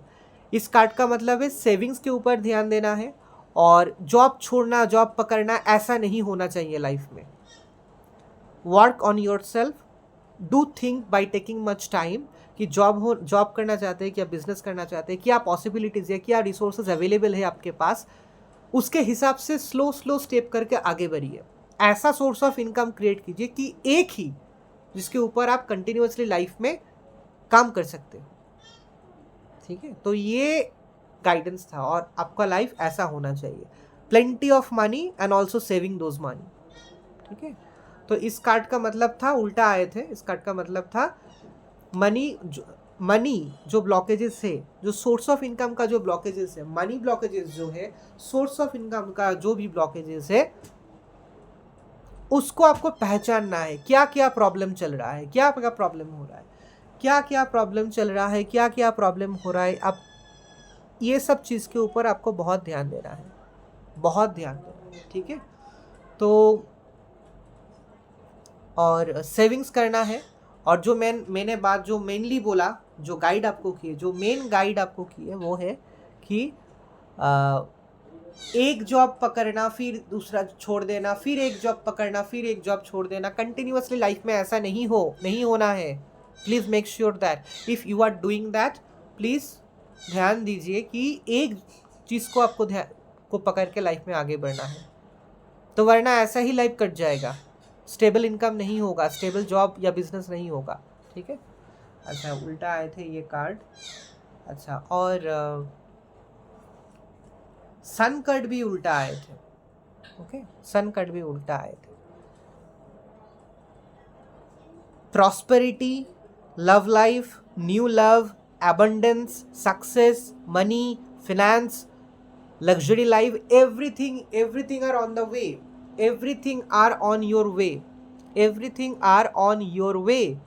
इस कार्ड का मतलब है सेविंग्स के ऊपर ध्यान देना है, और जॉब छोड़ना, जॉब पकड़ना ऐसा नहीं होना चाहिए लाइफ में. Work on your self, do think by taking much time कि जॉब करना चाहते हैं, क्या बिजनेस करना चाहते हैं, क्या पॉसिबिलिटीज़ है, क्या रिसोर्सेज अवेलेबल है आपके पास, उसके हिसाब से स्लो स्टेप करके आगे बढ़िए. ऐसा सोर्स ऑफ इनकम क्रिएट कीजिए कि एक ही जिसके ऊपर आप कंटिन्यूसली लाइफ में काम कर सकते हो. ठीक है, तो ये गाइडेंस था, और आपका लाइफ ऐसा होना चाहिए. Plenty of money and also saving those money. ठीक है, तो इस कार्ड का मतलब था, उल्टा आए थे. इस कार्ड का मतलब था मनी जो ब्लॉकेजेस है, जो सोर्स ऑफ इनकम का जो ब्लॉकेजेस है, मनी ब्लॉकेजेस जो है, सोर्स ऑफ इनकम का जो भी ब्लॉकेजेस है, उसको आपको पहचानना है. क्या क्या प्रॉब्लम चल रहा है, क्या क्या प्रॉब्लम हो रहा है, क्या क्या प्रॉब्लम चल रहा है, क्या क्या प्रॉब्लम हो रहा है. अब ये सब चीज़ के ऊपर आपको बहुत ध्यान देना है, बहुत ध्यान देना है. ठीक है, तो और सेविंग्स करना है. और जो मैंने बात जो मेनली बोला, जो गाइड आपको की है, जो मेन गाइड आपको की है, वो है कि एक जॉब पकड़ना फिर दूसरा छोड़ देना, फिर एक जॉब पकड़ना फिर एक जॉब छोड़ देना, कंटिन्यूअसली लाइफ में ऐसा नहीं होना है। Please make sure that if you are doing that, please ध्यान दीजिए कि एक चीज़ को आपको को पकड़ के लाइफ में आगे बढ़ना है, तो वरना ऐसा ही लाइफ कट जाएगा, स्टेबल इनकम नहीं होगा, स्टेबल जॉब या बिजनेस नहीं होगा। ठीक है, अच्छा उल्टा आए थे ये कार्ड। अच्छा, और सन कार्ड भी उल्टा आए थे। ओके, सन कार्ड भी उल्टा आए थे। Prosperity, love life, new love, abundance, success, money, finance, luxury life, everything are on the way, everything are on your way, everything are on your way।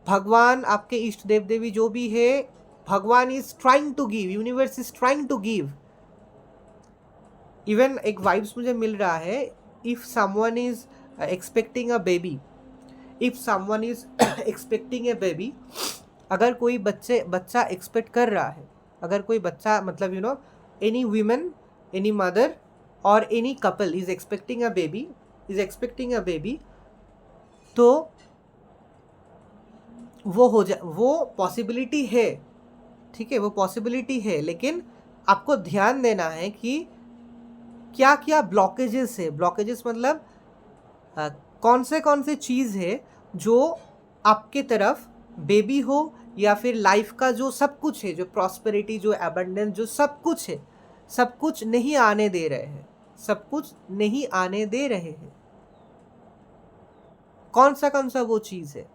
भगवान, आपके इष्ट देव देवी जो भी है, भगवान is trying to give, universe is trying to give. Even एक vibes मुझे मिल रहा है, if someone is expecting a baby, if someone is expecting a baby, अगर कोई बच्चा एक्सपेक्ट कर रहा है, अगर कोई बच्चा मतलब you know any women, any mother और any couple is expecting a baby, तो वो पॉसिबिलिटी है। ठीक है, वो पॉसिबिलिटी है, लेकिन आपको ध्यान देना है कि क्या क्या ब्लॉकेजेस है। ब्लॉकेजेस मतलब कौन से चीज़ है जो आपके तरफ बेबी हो या फिर लाइफ का जो सब कुछ है, जो प्रॉस्पेरिटी, जो एबंडेंस, जो सब कुछ है, सब कुछ नहीं आने दे रहे हैं, सब कुछ नहीं आने दे रहे हैं। कौन सा वो चीज़ है।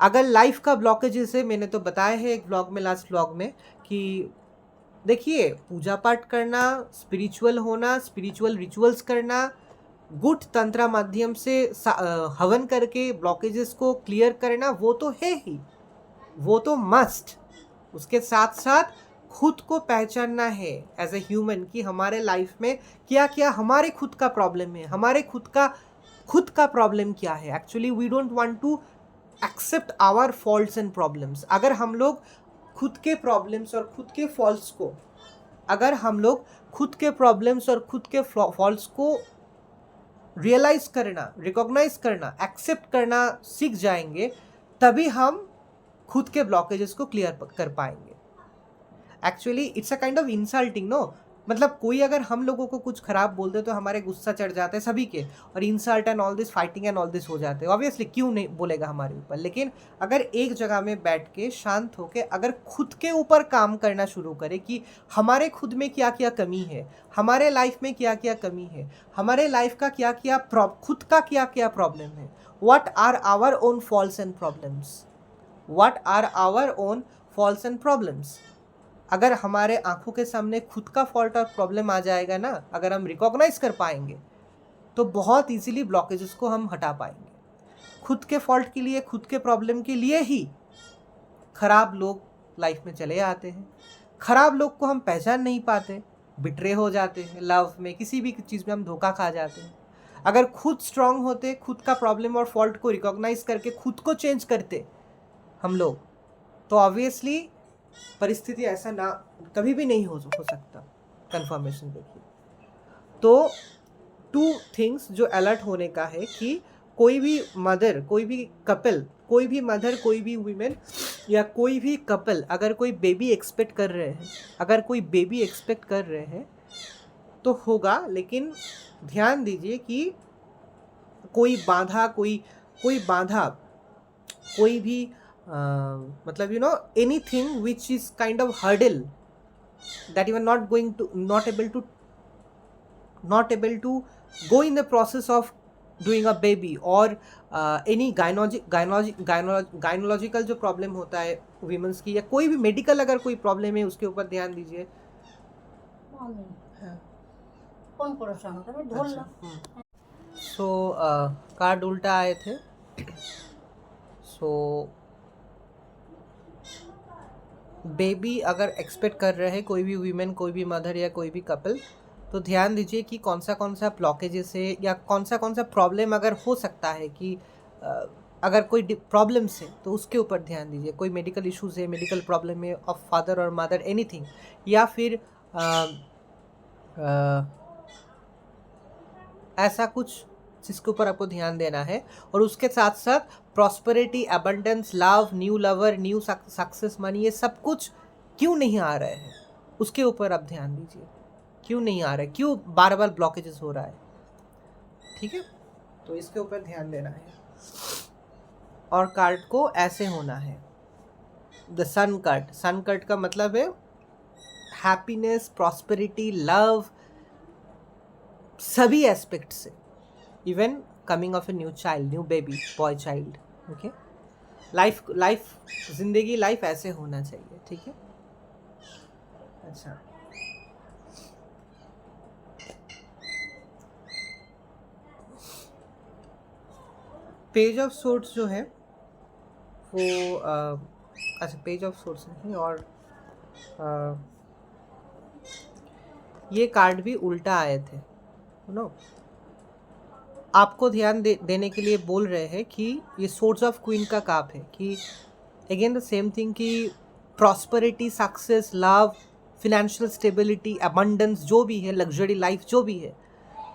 अगर लाइफ का ब्लॉकेजेस है, मैंने तो बताया है एक ब्लॉग में, लास्ट ब्लॉग में, कि देखिए पूजा पाठ करना, स्पिरिचुअल होना, स्पिरिचुअल रिचुअल्स करना, गुट तंत्र माध्यम से हवन करके ब्लॉकेजेस को क्लियर करना, वो तो है ही, वो तो मस्ट। उसके साथ साथ खुद को पहचानना है एज ए ह्यूमन कि हमारे लाइफ में क्या क्या हमारे खुद का प्रॉब्लम है, हमारे खुद का प्रॉब्लम क्या है। Actually we don't want to accept our faults and problems. अगर हम लोग खुद के प्रॉब्लम्स और खुद के फॉल्ट्स को, अगर हम लोग खुद के प्रॉब्लम्स और खुद के फॉल्ट्स को रियलाइज करना, रिकॉग्नाइज करना, एक्सेप्ट करना सीख जाएंगे, तभी हम खुद के ब्लॉकेजेस को क्लियर कर पाएंगे। Actually it's a kind of insulting, no, मतलब कोई अगर हम लोगों को कुछ खराब बोल दे तो हमारे गुस्सा चढ़ जाता है सभी के, और insult and all this, fighting and all this हो जाते हैं। ऑब्वियसली क्यों नहीं बोलेगा हमारे ऊपर, लेकिन अगर एक जगह में बैठ के शांत होके अगर खुद के ऊपर काम करना शुरू करें कि हमारे खुद में क्या क्या कमी है, हमारे लाइफ में क्या क्या कमी है, हमारे लाइफ का क्या क्या खुद का क्या क्या प्रॉब्लम है, what are our own faults and problems, what are our own faults and problems. अगर हमारे आंखों के सामने खुद का फॉल्ट और प्रॉब्लम आ जाएगा ना, अगर हम रिकॉग्नाइज कर पाएंगे, तो बहुत इजीली ब्लॉकेजेस को हम हटा पाएंगे। खुद के फॉल्ट के लिए, खुद के प्रॉब्लम के लिए ही खराब लोग लाइफ में चले आते हैं। खराब लोग को हम पहचान नहीं पाते, बिट्रे हो जाते हैं, लव में किसी भी चीज़ में हम धोखा खा जाते हैं। अगर खुद स्ट्रांग होते, खुद का प्रॉब्लम और फॉल्ट को रिकॉग्नाइज करके खुद को चेंज करते हम लोग, तो ऑब्वियसली परिस्थिति ऐसा ना कभी भी नहीं हो सकता। कंफर्मेशन देखिए, तो 2 थिंग्स जो अलर्ट होने का है कि कोई भी मदर, कोई भी कपल, कोई भी मदर, कोई भी वीमेन या कोई भी कपल अगर कोई बेबी एक्सपेक्ट कर रहे हैं, अगर कोई बेबी एक्सपेक्ट कर रहे हैं तो होगा, लेकिन ध्यान दीजिए कि कोई बाधा, कोई भी मतलब you know anything which is kind of hurdle that you are not able to go in the process of doing a baby, or any gynecological जो प्रॉब्लम होता है वीमेंस की, या कोई भी मेडिकल अगर कोई प्रॉब्लम है उसके ऊपर ध्यान दीजिए। सो कार्ड उल्टा आए थे। सो बेबी अगर एक्सपेक्ट कर रहे हैं कोई भी वीमेन, कोई भी मदर या कोई भी कपल, तो ध्यान दीजिए कि कौन सा ब्लॉकेजेस है या कौन सा प्रॉब्लम अगर हो सकता है कि अगर कोई प्रॉब्लम्स है तो उसके ऊपर ध्यान दीजिए। कोई मेडिकल इश्यूज़ है, मेडिकल प्रॉब्लम है ऑफ फादर और मदर, एनीथिंग, या फिर ऐसा कुछ जिसके ऊपर आपको ध्यान देना है, और उसके साथ साथ prosperity, abundance, love, new lover, new success, money, ये सब कुछ क्यों नहीं आ रहे हैं उसके ऊपर आप ध्यान दीजिए। क्यों नहीं आ रहा है, क्यों बार बार ब्लॉकेजेस हो रहा है, ठीक है, तो इसके ऊपर ध्यान देना है। और कार्ड को ऐसे होना है, the sun card. Sun card का मतलब है हैप्पीनेस, प्रॉस्पेरिटी, लव, सभी एस्पेक्ट से, even coming of a new child, new baby, boy child. Okay, life जिंदगी, लाइफ ऐसे होना चाहिए, ठीक है। अच्छा, पेज ऑफ सोर्ड्स जो है वो अच्छा, पेज ऑफ सोर्ड्स नहीं, और ये कार्ड भी उल्टा आए थे, नो, आपको ध्यान देने के लिए बोल रहे हैं कि ये सोर्ड्स ऑफ क्वीन का काप है, कि अगेन द सेम थिंग, कि prosperity, success, love, financial stability, abundance, जो भी है, लग्जरी लाइफ जो भी है,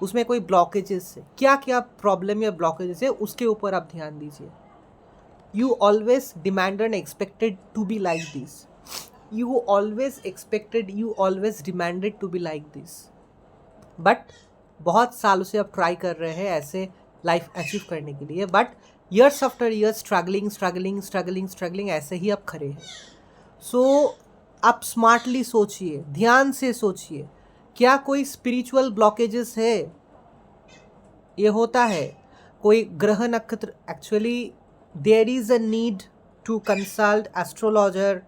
उसमें कोई ब्लॉकेजेस है, क्या क्या प्रॉब्लम या ब्लॉकेजेस है, उसके ऊपर आप ध्यान दीजिए। You always demanded and expected to be like this, you always expected, you always demanded to be like this, but बहुत सालों से आप ट्राई कर रहे हैं ऐसे लाइफ अचीव करने के लिए, but years after years struggling struggling struggling struggling, ऐसे ही आप खड़े हैं। सो आप स्मार्टली सोचिए, ध्यान से सोचिए, क्या कोई स्पिरिचुअल ब्लॉकेजेस है? ये होता है कोई ग्रह नक्षत्र, actually there is a need to consult astrologer,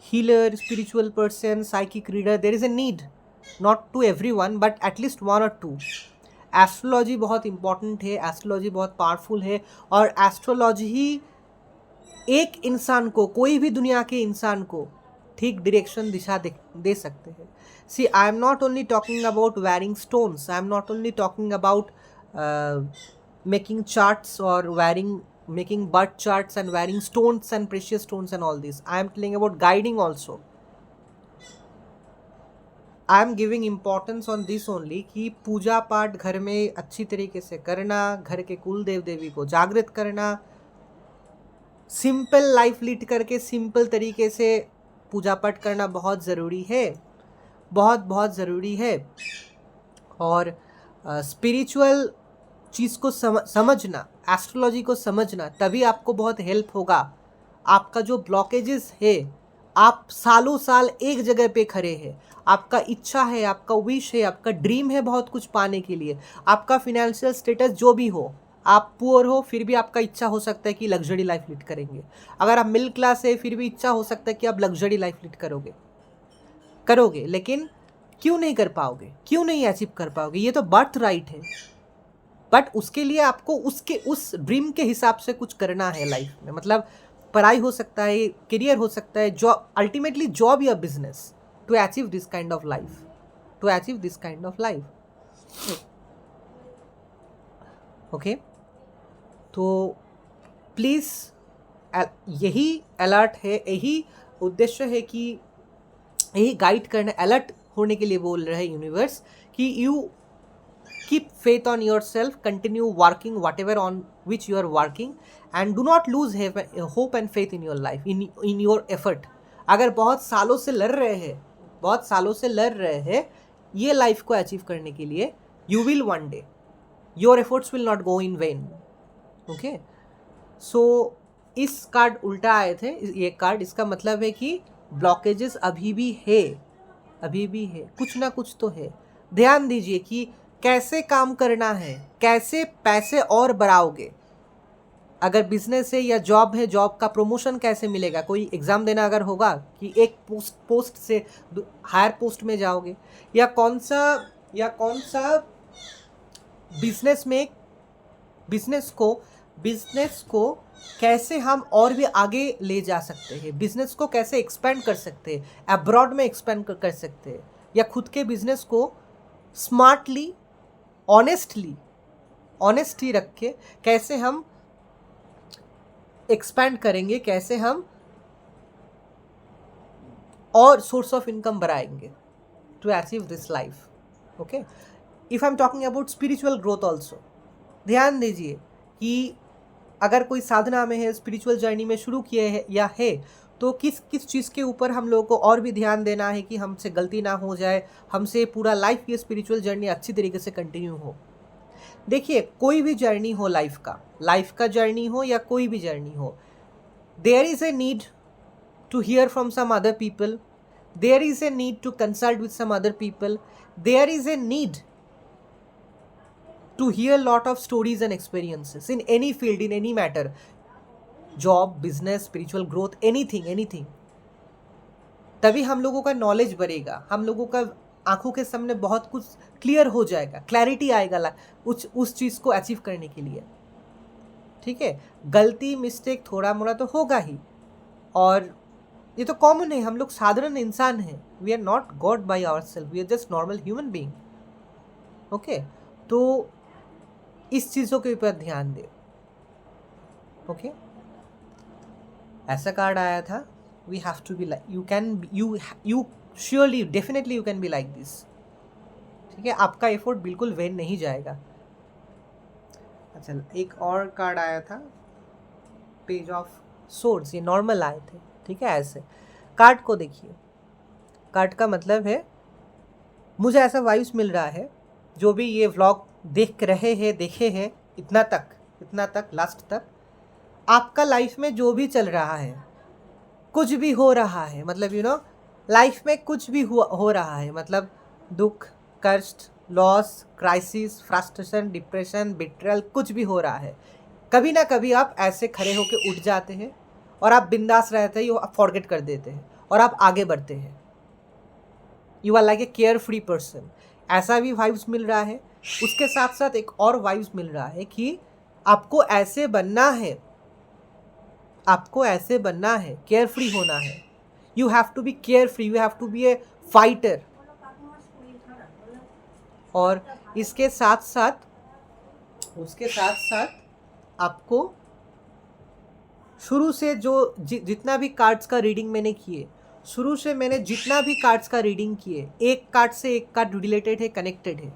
healer, spiritual person, psychic reader. There is a need, not to everyone, but at least one or two. Astrology बहुत इंपॉर्टेंट है, एस्ट्रोलॉजी बहुत पावरफुल है, और एस्ट्रोलॉजी ही एक इंसान को, कोई भी दुनिया के इंसान को ठीक डायरेक्शन, दिशा दे सकते हैं। See, I am not only talking about wearing stones, I am not only talking about making charts or making birth charts and wearing stones and precious stones and all this. I am telling about guiding also. I am giving importance on this only कि पूजा पाठ घर में अच्छी तरीके से करना, घर के कुल देव देवी को जागृत करना, सिंपल लाइफ लीड करके सिंपल तरीके से पूजा पाठ करना बहुत ज़रूरी है, बहुत बहुत ज़रूरी है। और स्पिरिचुअल चीज़ को समझना, एस्ट्रोलॉजी को समझना, तभी आपको बहुत हेल्प होगा। आपका जो ब्लॉकेजेस है, आप सालों साल एक जगह पे खड़े हैं, आपका इच्छा है, आपका विश है, आपका ड्रीम है बहुत कुछ पाने के लिए, आपका फिनेंशियल स्टेटस जो भी हो, आप पुअर हो फिर भी आपका इच्छा हो सकता है कि लग्जरी लाइफ लीड करेंगे, अगर आप मिडिल क्लास है फिर भी इच्छा हो सकता है कि आप लग्जरी लाइफ लीड करोगे, लेकिन क्यों नहीं कर पाओगे, क्यों नहीं अचीव कर पाओगे? ये तो बर्थ राइट है, बट उसके लिए आपको उस ड्रीम के हिसाब से कुछ करना है लाइफ में। मतलब पढ़ाई हो सकता है, करियर हो सकता है, जॉब, अल्टीमेटली जॉब या business, to achieve this kind of life, to achieve this kind of life. Okay, तो प्लीज़ यही अलर्ट है, यही उद्देश्य है कि यही गाइड करना, अलर्ट होने के लिए बोल रहे हैं यूनिवर्स कि you keep faith on yourself, continue working whatever on which you are working, and do not lose hope and faith in your life, in your effort. अगर बहुत सालों से लड़ रहे हैं ये लाइफ को अचीव करने के लिए, you will one day, your efforts will not go in vain. okay, so इस कार्ड उल्टा आए थे, ये कार्ड, इसका मतलब है कि ब्लॉकेजेस अभी भी है, कुछ ना कुछ तो है। ध्यान दीजिए कि कैसे काम करना है, कैसे पैसे और बढ़ाओगे, अगर बिजनेस है या जॉब है, जॉब का प्रमोशन कैसे मिलेगा, कोई एग्ज़ाम देना अगर होगा कि एक पोस्ट से हायर पोस्ट में जाओगे, या कौन सा बिजनेस को कैसे हम और भी आगे ले जा सकते हैं, बिजनेस को कैसे एक्सपेंड कर सकते हैं, अब्रॉड में एक्सपेंड कर सकते हैं, या खुद के बिजनेस को स्मार्टली, ऑनेस्टली रख के कैसे हम एक्सपेंड करेंगे, कैसे हम और सोर्स ऑफ इनकम बढ़ाएंगे। to achieve this life. Okay, if I'm talking about spiritual growth also, ध्यान दीजिए कि अगर कोई साधना में है, स्पिरिचुअल जर्नी में शुरू किए है या है, तो किस किस चीज़ के ऊपर हम लोगों को और भी ध्यान देना है कि हमसे गलती ना हो जाए, हमसे पूरा लाइफ ये स्पिरिचुअल जर्नी अच्छी तरीके से कंटिन्यू हो। देखिए, कोई भी जर्नी हो लाइफ का जर्नी हो या कोई भी जर्नी हो, there is a need to hear from some other people, there is a need to consult with some other people, there is a need to hear lot of stories and experiences in any field, in any matter, job, business, spiritual growth, anything. तभी हम लोगों का knowledge बढ़ेगा, हम लोगों का आंखों के सामने बहुत कुछ क्लियर हो जाएगा, क्लैरिटी आएगा उस चीज़ को अचीव करने के लिए। ठीक है, गलती मिस्टेक थोड़ा मोड़ा तो होगा ही, और ये तो कॉमन है, हम लोग साधारण इंसान हैं, we are not God by our self, we are just normal human being. Okay, तो इस चीज़ों के ऊपर ध्यान दे। ओके, ऐसा कार्ड आया था, we have to be like, you surely definitely you can be like this. ठीक है, आपका एफर्ट बिल्कुल वेन नहीं जाएगा। अच्छा, एक और कार्ड आया था, पेज ऑफ सोर्ड्स, ये नॉर्मल आए थे। ठीक है, ऐसे कार्ड को देखिए, कार्ड का मतलब है, मुझे ऐसा वाइब्स मिल रहा है, जो भी ये व्लॉग देख रहे हैं, देखे हैं इतना तक लास्ट तक, आपका लाइफ में जो भी चल रहा है, कुछ भी हो रहा है, मतलब लाइफ में कुछ भी हो रहा है, मतलब दुख, कष्ट, loss, crisis, frustration, depression, betrayal, कुछ भी हो रहा है, कभी ना कभी आप ऐसे खड़े होकर उठ जाते हैं और आप बिंदास रहते हैं, आप फॉरगेट कर देते हैं और आप आगे बढ़ते हैं। You are like a care free person, ऐसा भी वाइब्स मिल रहा है। उसके साथ साथ एक और वाइब्स मिल रहा है कि आपको ऐसे बनना है, केयर फ्री होना है। You have to be care free, you have to be a fighter. और इसके साथ साथ आपको शुरू से जितना भी कार्ड्स का रीडिंग मैंने किए, एक कार्ड से एक कार्ड रिलेटेड है, कनेक्टेड है।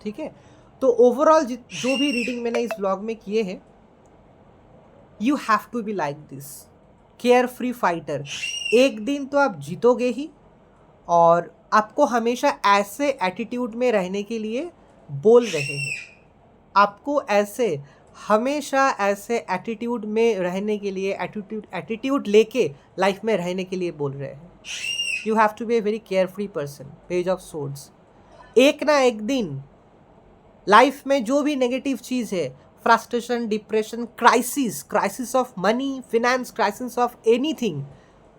ठीक है, तो ओवरऑल जो भी रीडिंग मैंने इस ब्लॉग में किए हैं, you have to be like this, care free fighter. एक दिन तो आप जीतोगे ही, और आपको हमेशा ऐसे एटीट्यूड में रहने के लिए बोल रहे हैं, आपको हमेशा ऐसे एटीट्यूड में रहने के लिए, एटीट्यूड लेके लाइफ में रहने के लिए बोल रहे हैं। You have to be a very care free person. Page of swords, एक ना एक दिन लाइफ में जो भी नेगेटिव चीज़ है, frustration, depression, crisis of money, finance, crisis of anything,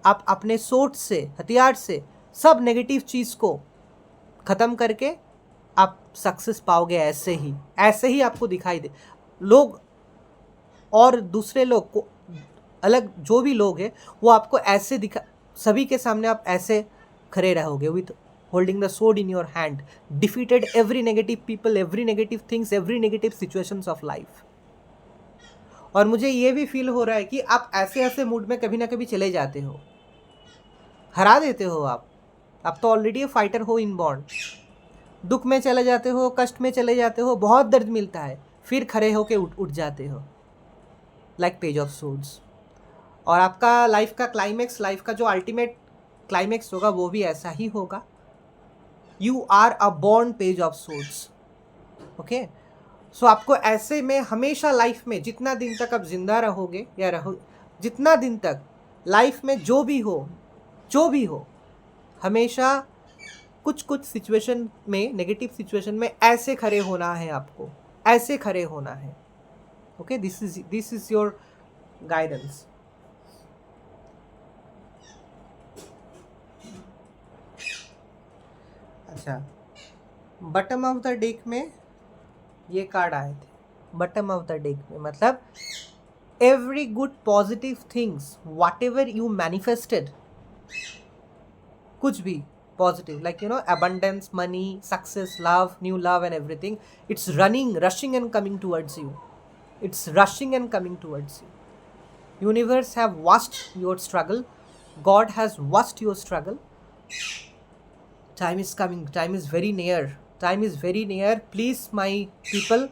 आप अपने सोर्ड से, हथियार से सब नेगेटिव चीज़ को ख़त्म करके आप सक्सेस पाओगे। ऐसे ही आपको दिखाई दे लोग, और दूसरे लोग को अलग, जो भी लोग हैं वो आपको ऐसे सभी के सामने आप ऐसे खड़े रहोगे, with holding the sword in your hand, defeated every negative people, every negative things, every negative situations of life। और मुझे ये भी फील हो रहा है कि आप ऐसे मूड में कभी ना कभी चले जाते हो, हरा देते हो आप तो ऑलरेडी फाइटर हो इनबॉर्न। दुख में चले जाते हो, कष्ट में चले जाते हो, बहुत दर्द मिलता है, फिर खड़े होके उठ जाते हो, लाइक पेज ऑफ सोर्ड्स। और आपका लाइफ का जो अल्टीमेट क्लाइमेक्स होगा, वो भी ऐसा ही होगा। You are a born page of swords. Okay, so आपको ऐसे में हमेशा लाइफ में जितना दिन तक आप जिंदा रहोगे जितना दिन तक लाइफ में जो भी हो, हमेशा कुछ सिचुएशन में, नेगेटिव सिचुएशन में ऐसे खड़े होना है, आपको ऐसे खड़े होना है। Okay, this is your guidance. अच्छा, बटम ऑफ द डेक में ये कार्ड आए थे। बटम ऑफ द डेक में मतलब every good positive things, what ever you manifested, कुछ भी positive, like abundance, money, success, love, new love and everything, it's rushing and coming towards you. It's rushing and coming towards you. Universe have watched your struggle. God has watched your struggle. time is coming, time is very near, time is very near. Please, my people,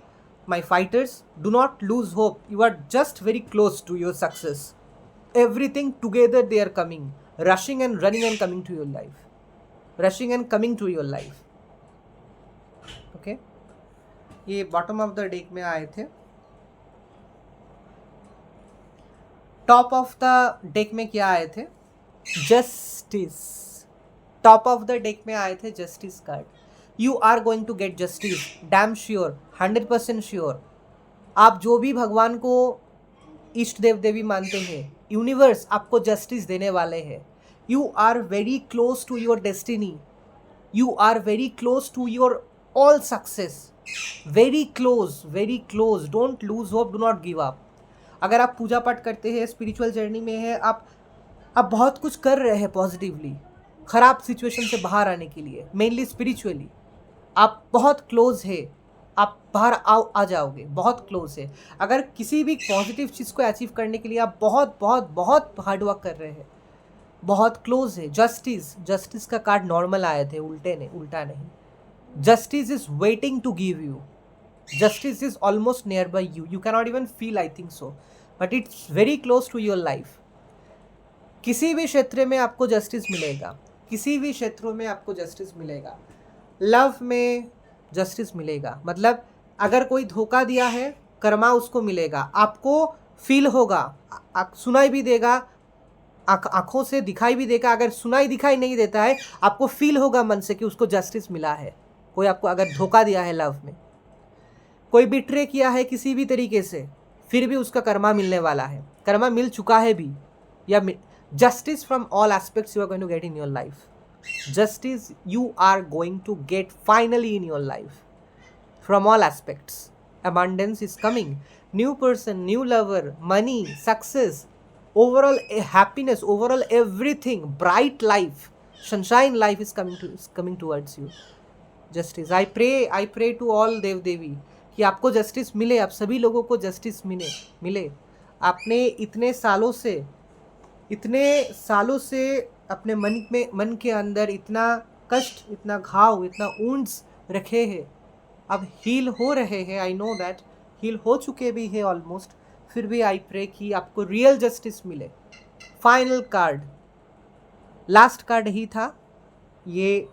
my fighters, do not lose hope. You are just very close to your success. Everything together they are coming, rushing and running and coming to your life, rushing and coming to your life. Okay, ये bottom of the deck में आए थे. Top of the deck में क्या आए थे? Justice. Top of the deck में आए थे justice card. You are going to get justice, damn sure, 100% sure. आप जो भी भगवान को इष्ट देव देवी मानते हैं, यूनिवर्स आपको जस्टिस देने वाले हैं. You are very close to your destiny. You are very close to your all success. Very close, very close. Don't lose hope, do not give up. अगर आप पूजा पाठ करते हैं, स्पिरिचुअल जर्नी में है, आप बहुत कुछ कर रहे हैं पॉजिटिवली ख़राब सिचुएशन से बाहर आने के लिए, मेनली स्पिरिचुअली आप बहुत क्लोज है. आप बाहर आ जाओगे, बहुत क्लोज है. अगर किसी भी पॉजिटिव चीज़ को अचीव करने के लिए आप बहुत बहुत बहुत हार्ड वर्क कर रहे हैं, बहुत क्लोज है. जस्टिस, जस्टिस का कार्ड नॉर्मल आए थे, उल्टा नहीं. Justice is waiting to give you. Justice is almost nearby you. You cannot even feel, I think so, but it's very close to your life. किसी भी क्षेत्र में आपको जस्टिस मिलेगा, किसी भी क्षेत्रों में आपको जस्टिस मिलेगा. लव में जस्टिस मिलेगा, मतलब अगर कोई धोखा दिया है, कर्मा उसको मिलेगा. आपको फील होगा, सुनाई भी देगा, आँखों से दिखाई भी देगा. अगर सुनाई दिखाई नहीं देता है, आपको फील होगा मन से कि उसको जस्टिस मिला है. कोई आपको अगर धोखा दिया है लव में, कोई बिट्रे किया है किसी भी तरीके से, फिर भी उसका कर्मा मिलने वाला है, कर्मा मिल चुका है भी. या justice from all aspects you are going to get in your life. Justice you are going to get finally in your life from all aspects. Abundance is coming, new person, new lover, money, success, overall happiness, overall everything, bright life, sunshine life is coming towards you. Justice, I pray to all देव देवी कि आपको justice मिले, आप सभी लोगों को justice मिले. आपने इतने सालों से अपने मन के अंदर इतना कष्ट, इतना घाव, इतना वुंड्स रखे हैं, अब हील हो रहे हैं. आई नो दैट हील हो चुके भी हैं ऑलमोस्ट. फिर भी आई प्रे कि आपको रियल जस्टिस मिले. फाइनल कार्ड, लास्ट कार्ड ही था, ये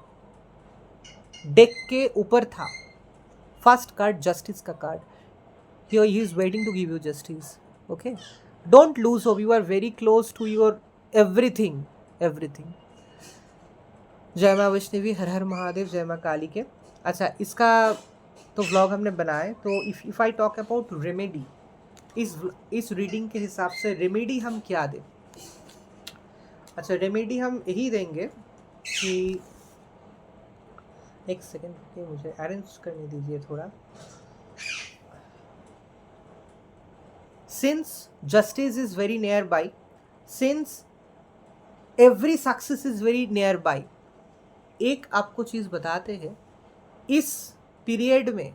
डेक के ऊपर था. फर्स्ट कार्ड जस्टिस का card. Here he is waiting to give you justice. Okay, don't lose hope. You are very close to your everything. जय माँ वैष्णवी, हर हर महादेव, जय माँ काली के. अच्छा, इसका तो व्लॉग हमने बनाए. तो if I talk about remedy, इस रीडिंग के हिसाब से रेमेडी हम क्या दें? अच्छा, रेमेडी हम यही देंगे कि एक सेकेंड के मुझे अरेंज करने दीजिए थोड़ा. Since justice is very near by, since every success is very near by, एक आपको चीज़ बताते हैं. इस पीरियड में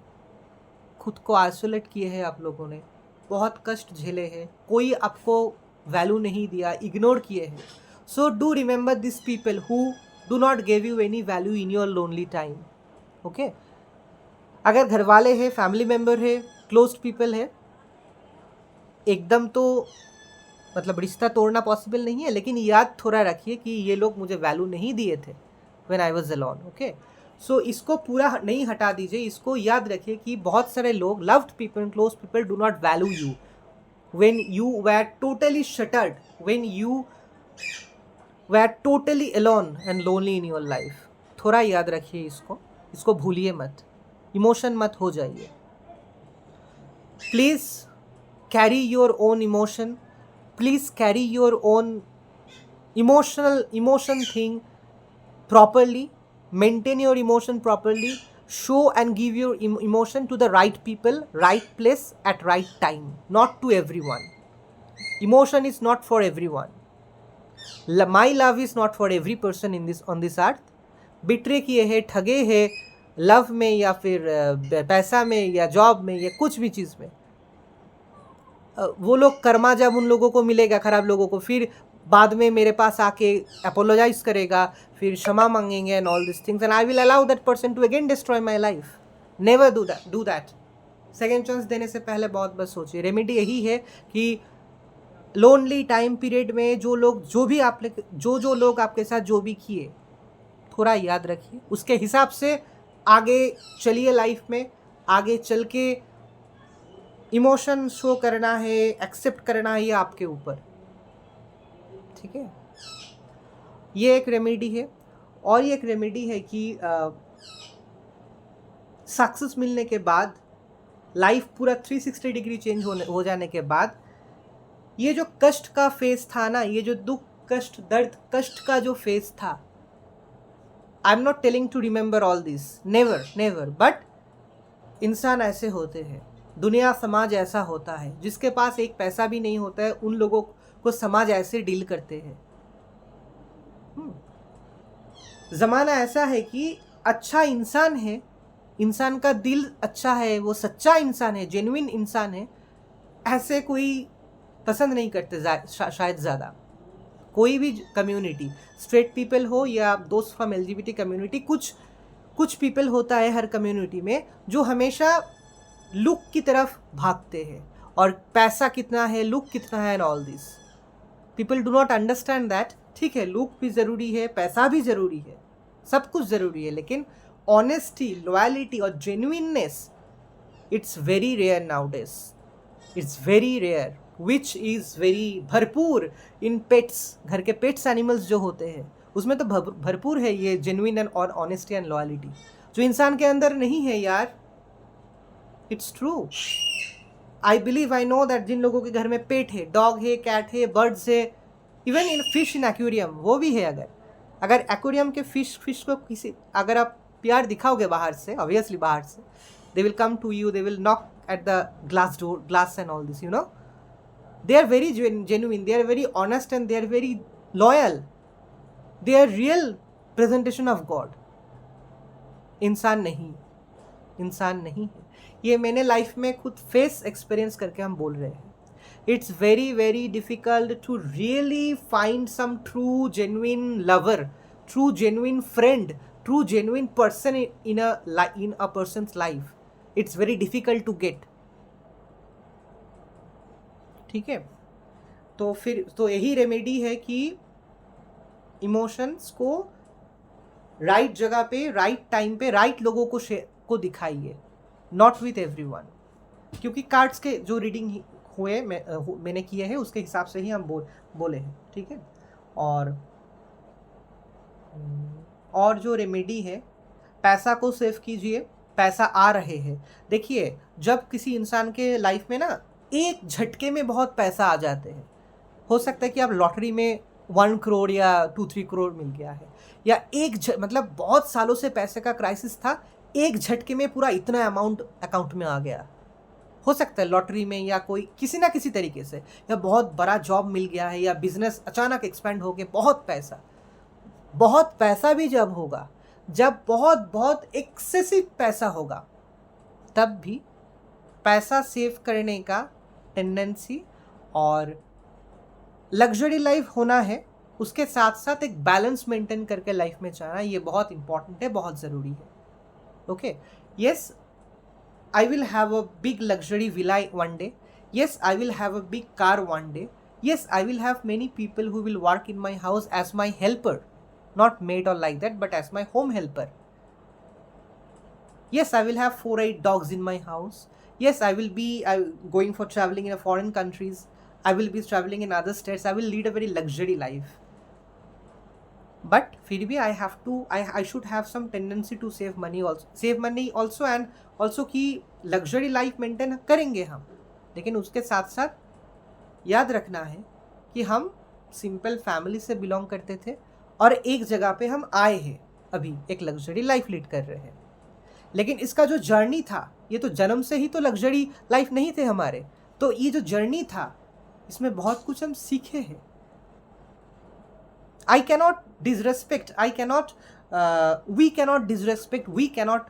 खुद को आइसोलेट किए हैं आप लोगों ने, बहुत कष्ट झेले हैं, कोई आपको वैल्यू नहीं दिया, इग्नोर किए हैं. So do remember this people who do not give you any value in your lonely time. Okay, अगर घर वाले हैं, फैमिली मेम्बर है, क्लोज्ड पीपल है, एकदम तो मतलब रिश्ता तोड़ना पॉसिबल नहीं है, लेकिन याद थोड़ा रखिए कि ये लोग मुझे वैल्यू नहीं दिए थे when I was alone. Okay, सो इसको पूरा नहीं हटा दीजिए, इसको याद रखिए कि बहुत सारे लोग, loved people, close people do not value you when you were totally shattered, when you were totally alone and lonely in your life. थोड़ा याद रखिए इसको भूलिए मत, इमोशन मत हो जाइए. Please carry your own emotion, please carry your own emotion thing properly, maintain your emotion properly, show and give your emotion to the right people, right place at right time, not to everyone. Emotion is not for everyone. My love is not for every person on this earth. Betray किए हैं, ठगे हैं love में या फिर पैसा में या जॉब में या कुछ भी चीज़ में, वो लोग कर्मा जब उन लोगों को मिलेगा, खराब लोगों को, फिर बाद में मेरे पास आके अपोलोजाइज करेगा, फिर क्षमा मांगेंगे and all this things, and I will allow that person to again destroy my life. Never do that. Second chance देने से पहले बहुत बस सोचिए। रेमेडी यही है कि लोनली टाइम पीरियड में जो लोग आपके साथ जो भी किए, थोड़ा याद रखिए, उसके हिसाब से आगे चलिए लाइफ में। आगे चल के इमोशन शो करना है, एक्सेप्ट करना है, ये आपके ऊपर, ठीक है। ये एक रेमेडी है। और ये एक रेमेडी है कि सक्सेस मिलने के बाद, लाइफ पूरा 360 डिग्री चेंज हो जाने के बाद, ये जो कष्ट का फेज था ना, ये जो दुख, कष्ट, दर्द, कष्ट का जो फेज था, I am not telling to remember all this, never never, but इंसान ऐसे होते हैं, दुनिया समाज ऐसा होता है, जिसके पास एक पैसा भी नहीं होता है, उन लोगों को समाज ऐसे डील करते हैं। ज़माना ऐसा है कि अच्छा इंसान है, इंसान का दिल अच्छा है, वो सच्चा इंसान है, जेन्युइन इंसान है, ऐसे कोई पसंद नहीं करते शायद ज़्यादा। कोई भी कम्युनिटी, स्ट्रेट पीपल हो या दोस्त फ्रॉम LGBT कम्युनिटी, कुछ पीपल होता है हर कम्युनिटी में जो हमेशा लुक की तरफ भागते हैं, और पैसा कितना है, लुक कितना है, and all this people do not understand that. ठीक है, लुक भी ज़रूरी है, पैसा भी ज़रूरी है, सब कुछ ज़रूरी है, लेकिन ऑनेस्टी, लॉयलिटी और genuineness, it's very rare nowadays, it's very rare, which is very भरपूर इन पेट्स। घर के पेट्स एनिमल्स जो होते हैं उसमें तो भरपूर है ये genuine and honesty and loyalty, जो इंसान के अंदर नहीं है यार। It's true, I believe, I know that जिन लोगों के घर में पेट है, डॉग है, कैट है, बर्ड्स है, even in fish in aquarium, वो भी है। अगर एक्वेरियम के फिश को अगर आप प्यार दिखाओगे बाहर से, ऑब्वियसली बाहर से, they will come to you, they will knock at the glass and all this, you know, they are very genuine, they are very honest, and they are very loyal, they are real presentation of God। इंसान नहीं है। ये मैंने life में खुद face experience करके हम बोल रहे हैं। It's very very difficult to really find some true genuine lover, true genuine friend, true genuine person in a person's life। It's very difficult to get, ठीक है। तो यही रेमेडी है कि इमोशंस को राइट जगह पे, राइट टाइम पे, राइट लोगों को दिखाइए, नॉट विथ एवरीवन। क्योंकि कार्ड्स के जो रीडिंग हुए मैंने किए हैं उसके हिसाब से ही हम बोले हैं, ठीक है। और जो रेमेडी है, पैसा को सेव कीजिए, पैसा आ रहे हैं। देखिए, जब किसी इंसान के लाइफ में ना एक झटके में बहुत पैसा आ जाते हैं, हो सकता है कि आप लॉटरी में 1 करोड़ या 2-3 करोड़ मिल गया है, या मतलब बहुत सालों से पैसे का क्राइसिस था, एक झटके में पूरा इतना अमाउंट अकाउंट में आ गया, हो सकता है लॉटरी में, या कोई किसी ना किसी तरीके से, या बहुत बड़ा जॉब मिल गया है, या बिजनेस अचानक एक्सपेंड हो गया, बहुत पैसा भी जब होगा, जब बहुत एक्सेसिव पैसा होगा, तब भी पैसा सेव करने का टेंडेंसी और लग्जरी लाइफ होना है, उसके साथ साथ एक बैलेंस मेंटेन करके लाइफ में जाना, ये बहुत इंपॉर्टेंट है, बहुत ज़रूरी है। Okay, yes, I will have a big luxury villa one day. Yes, I will have a big car one day. Yes, I will have many people who will work in my house as my helper. Not maid or like that, but as my home helper. Yes, I will have 4-8 dogs in my house. Yes, I will be going for traveling in foreign countries. I will be traveling in other states. I will lead a very luxury life. But फिर भी I should have some tendency to save money also, and also कि luxury life maintain करेंगे हम, लेकिन उसके साथ साथ याद रखना है कि हम सिंपल फैमिली से बिलोंग करते थे, और एक जगह पे हम आए हैं, अभी एक लग्जरी लाइफ लीड कर रहे हैं। लेकिन इसका जो जर्नी था, ये तो जन्म से ही तो लग्जरी लाइफ नहीं थे हमारे, तो ये जो जर्नी था, इसमें बहुत कुछ हम सीखे हैं। we cannot disrespect, we cannot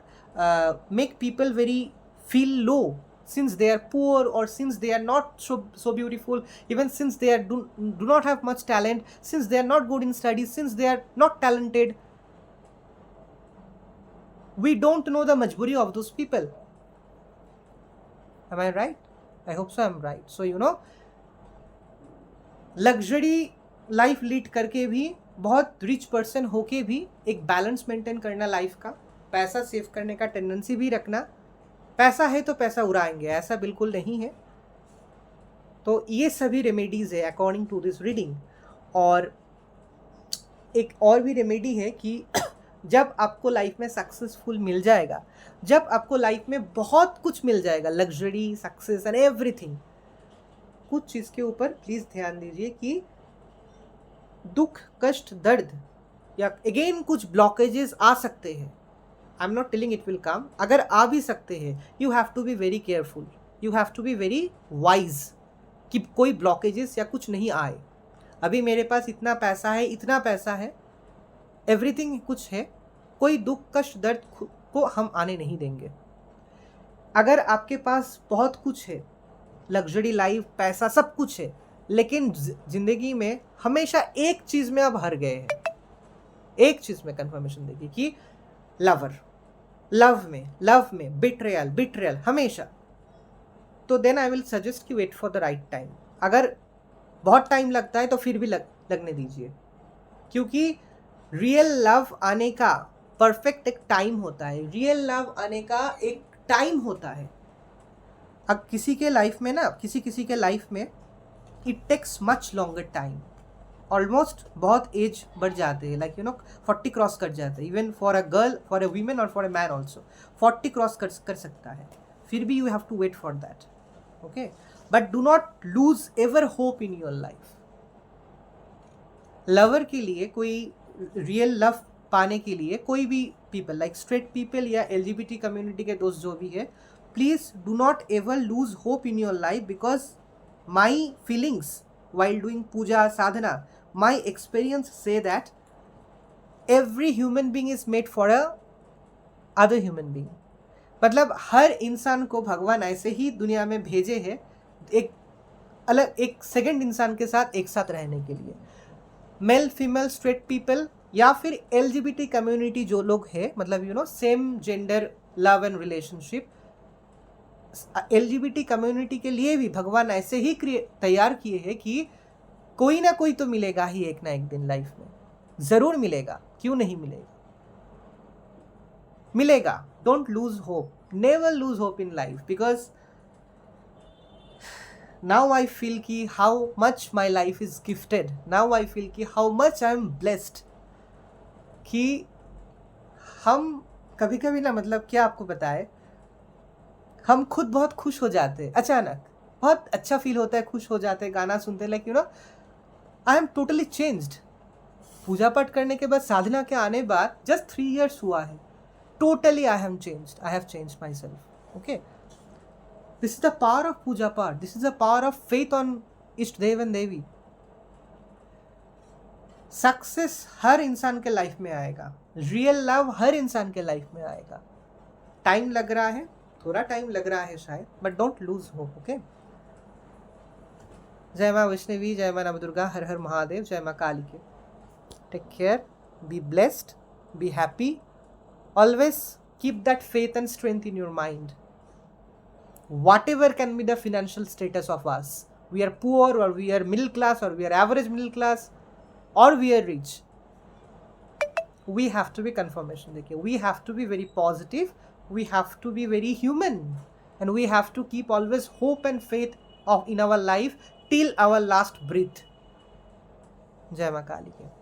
make people very feel low since they are poor, or since they are not so beautiful, even since they do not have much talent, since they are not good in studies, since they are not talented. We don't know the majburi of those people. Am I right? I hope so I'm right. So luxury life lead करके भी, बहुत rich person होके भी एक balance maintain करना life का, पैसा save करने का टेंडेंसी भी रखना। पैसा है तो पैसा उड़ाएंगे, ऐसा बिल्कुल नहीं है। तो ये सभी रेमेडीज़ है अकॉर्डिंग टू दिस रीडिंग। और एक और भी रेमेडी है कि जब आपको लाइफ में सक्सेसफुल मिल जाएगा, जब आपको लाइफ में बहुत कुछ मिल जाएगा, लग्जरी, सक्सेस एंड एवरीथिंग, कुछ चीज़ के ऊपर प्लीज़ ध्यान दीजिए कि दुख, कष्ट, दर्द या अगेन कुछ ब्लॉकेजेस आ सकते हैं। I am not telling it will come, अगर आ भी सकते हैं, you have to be very careful, you have to be very wise कि कोई ब्लॉकेजेस या कुछ नहीं आए। अभी मेरे पास इतना पैसा है, इतना पैसा है, एवरीथिंग कुछ है, कोई दुख, कष्ट, दर्द को हम आने नहीं देंगे। अगर आपके पास बहुत कुछ है, लग्जरी लाइफ, पैसा, सब कुछ है, लेकिन जिंदगी में हमेशा एक चीज में आप हार गए हैं, एक चीज में कंफर्मेशन देगी कि लव में बिट्रेयल हमेशा, तो देन आई विल सजेस्ट कि wait for the right time. अगर बहुत टाइम लगता है तो फिर भी लगने दीजिए, क्योंकि रियल लव आने का परफेक्ट एक टाइम होता है, रियल लव आने का एक टाइम होता है। अब किसी के लाइफ में ना, किसी के लाइफ में it takes much longer time, almost बहुत एज बढ़ जाते हैं, लाइक 40 क्रॉस कर जाते हैं, even for a girl, for a women और for a man also 40 cross कर सकता है, फिर भी you have to wait for that, okay. But do not lose ever hope in your life. Lover के लिए, कोई रियल लव पाने के लिए, कोई भी पीपल लाइक स्ट्रेट पीपल या LGBT कम्युनिटी के दोस्त जो भी है, please do not ever lose hope in your life, because my feelings while doing puja sadhana, my experience say that every human being is made for a other human being। मतलब हर इंसान को भगवान ऐसे ही दुनिया में भेजे हैं, एक सेकंड इंसान के साथ एक साथ रहने के लिए। मेल, फीमेल, स्ट्रेट पीपल या फिर LGBT कम्युनिटी जो लोग हैं, मतलब same gender love and relationship, LGBT community के लिए भी भगवान ऐसे ही तैयार किए हैं कि कोई ना कोई तो मिलेगा ही एक ना एक दिन लाइफ में, जरूर मिलेगा, क्यों नहीं मिलेगा, मिलेगा। Don't lose hope, never lose hope in life, because now I feel कि how much my life is gifted, now I feel कि how much I am blessed, कि हम कभी कभी ना, मतलब क्या आपको बताए, हम खुद बहुत खुश हो जाते हैं, अचानक बहुत अच्छा फील होता है, खुश हो जाते हैं, गाना सुनते हैं, like I am totally changed. पूजा पाठ करने के बाद, साधना के आने बाद जस्ट 3 years हुआ है, totally I have changed myself, okay. This is the power of puja paath, this is the power of faith on ishta dev and Devi. Success हर इंसान के लाइफ में आएगा, रियल लव हर इंसान के लाइफ में आएगा। टाइम लग रहा है, थोड़ा टाइम लग रहा है शायद, but don't lose hope, okay. जय माँ वैष्णवी, जय माँ नवदुर्गा, हर हर महादेव, जय माँ काली के। Take care, be blessed, be happy, always keep that faith and strength in your mind. Whatever can be the financial status of us, we are poor or we are middle class or we are average middle class or we are rich, we have to be confirmation, देखिए, we have to be very positive, we have to be very human, and we have to keep always hope and faith in our life till our last breath। जय माँ काली के।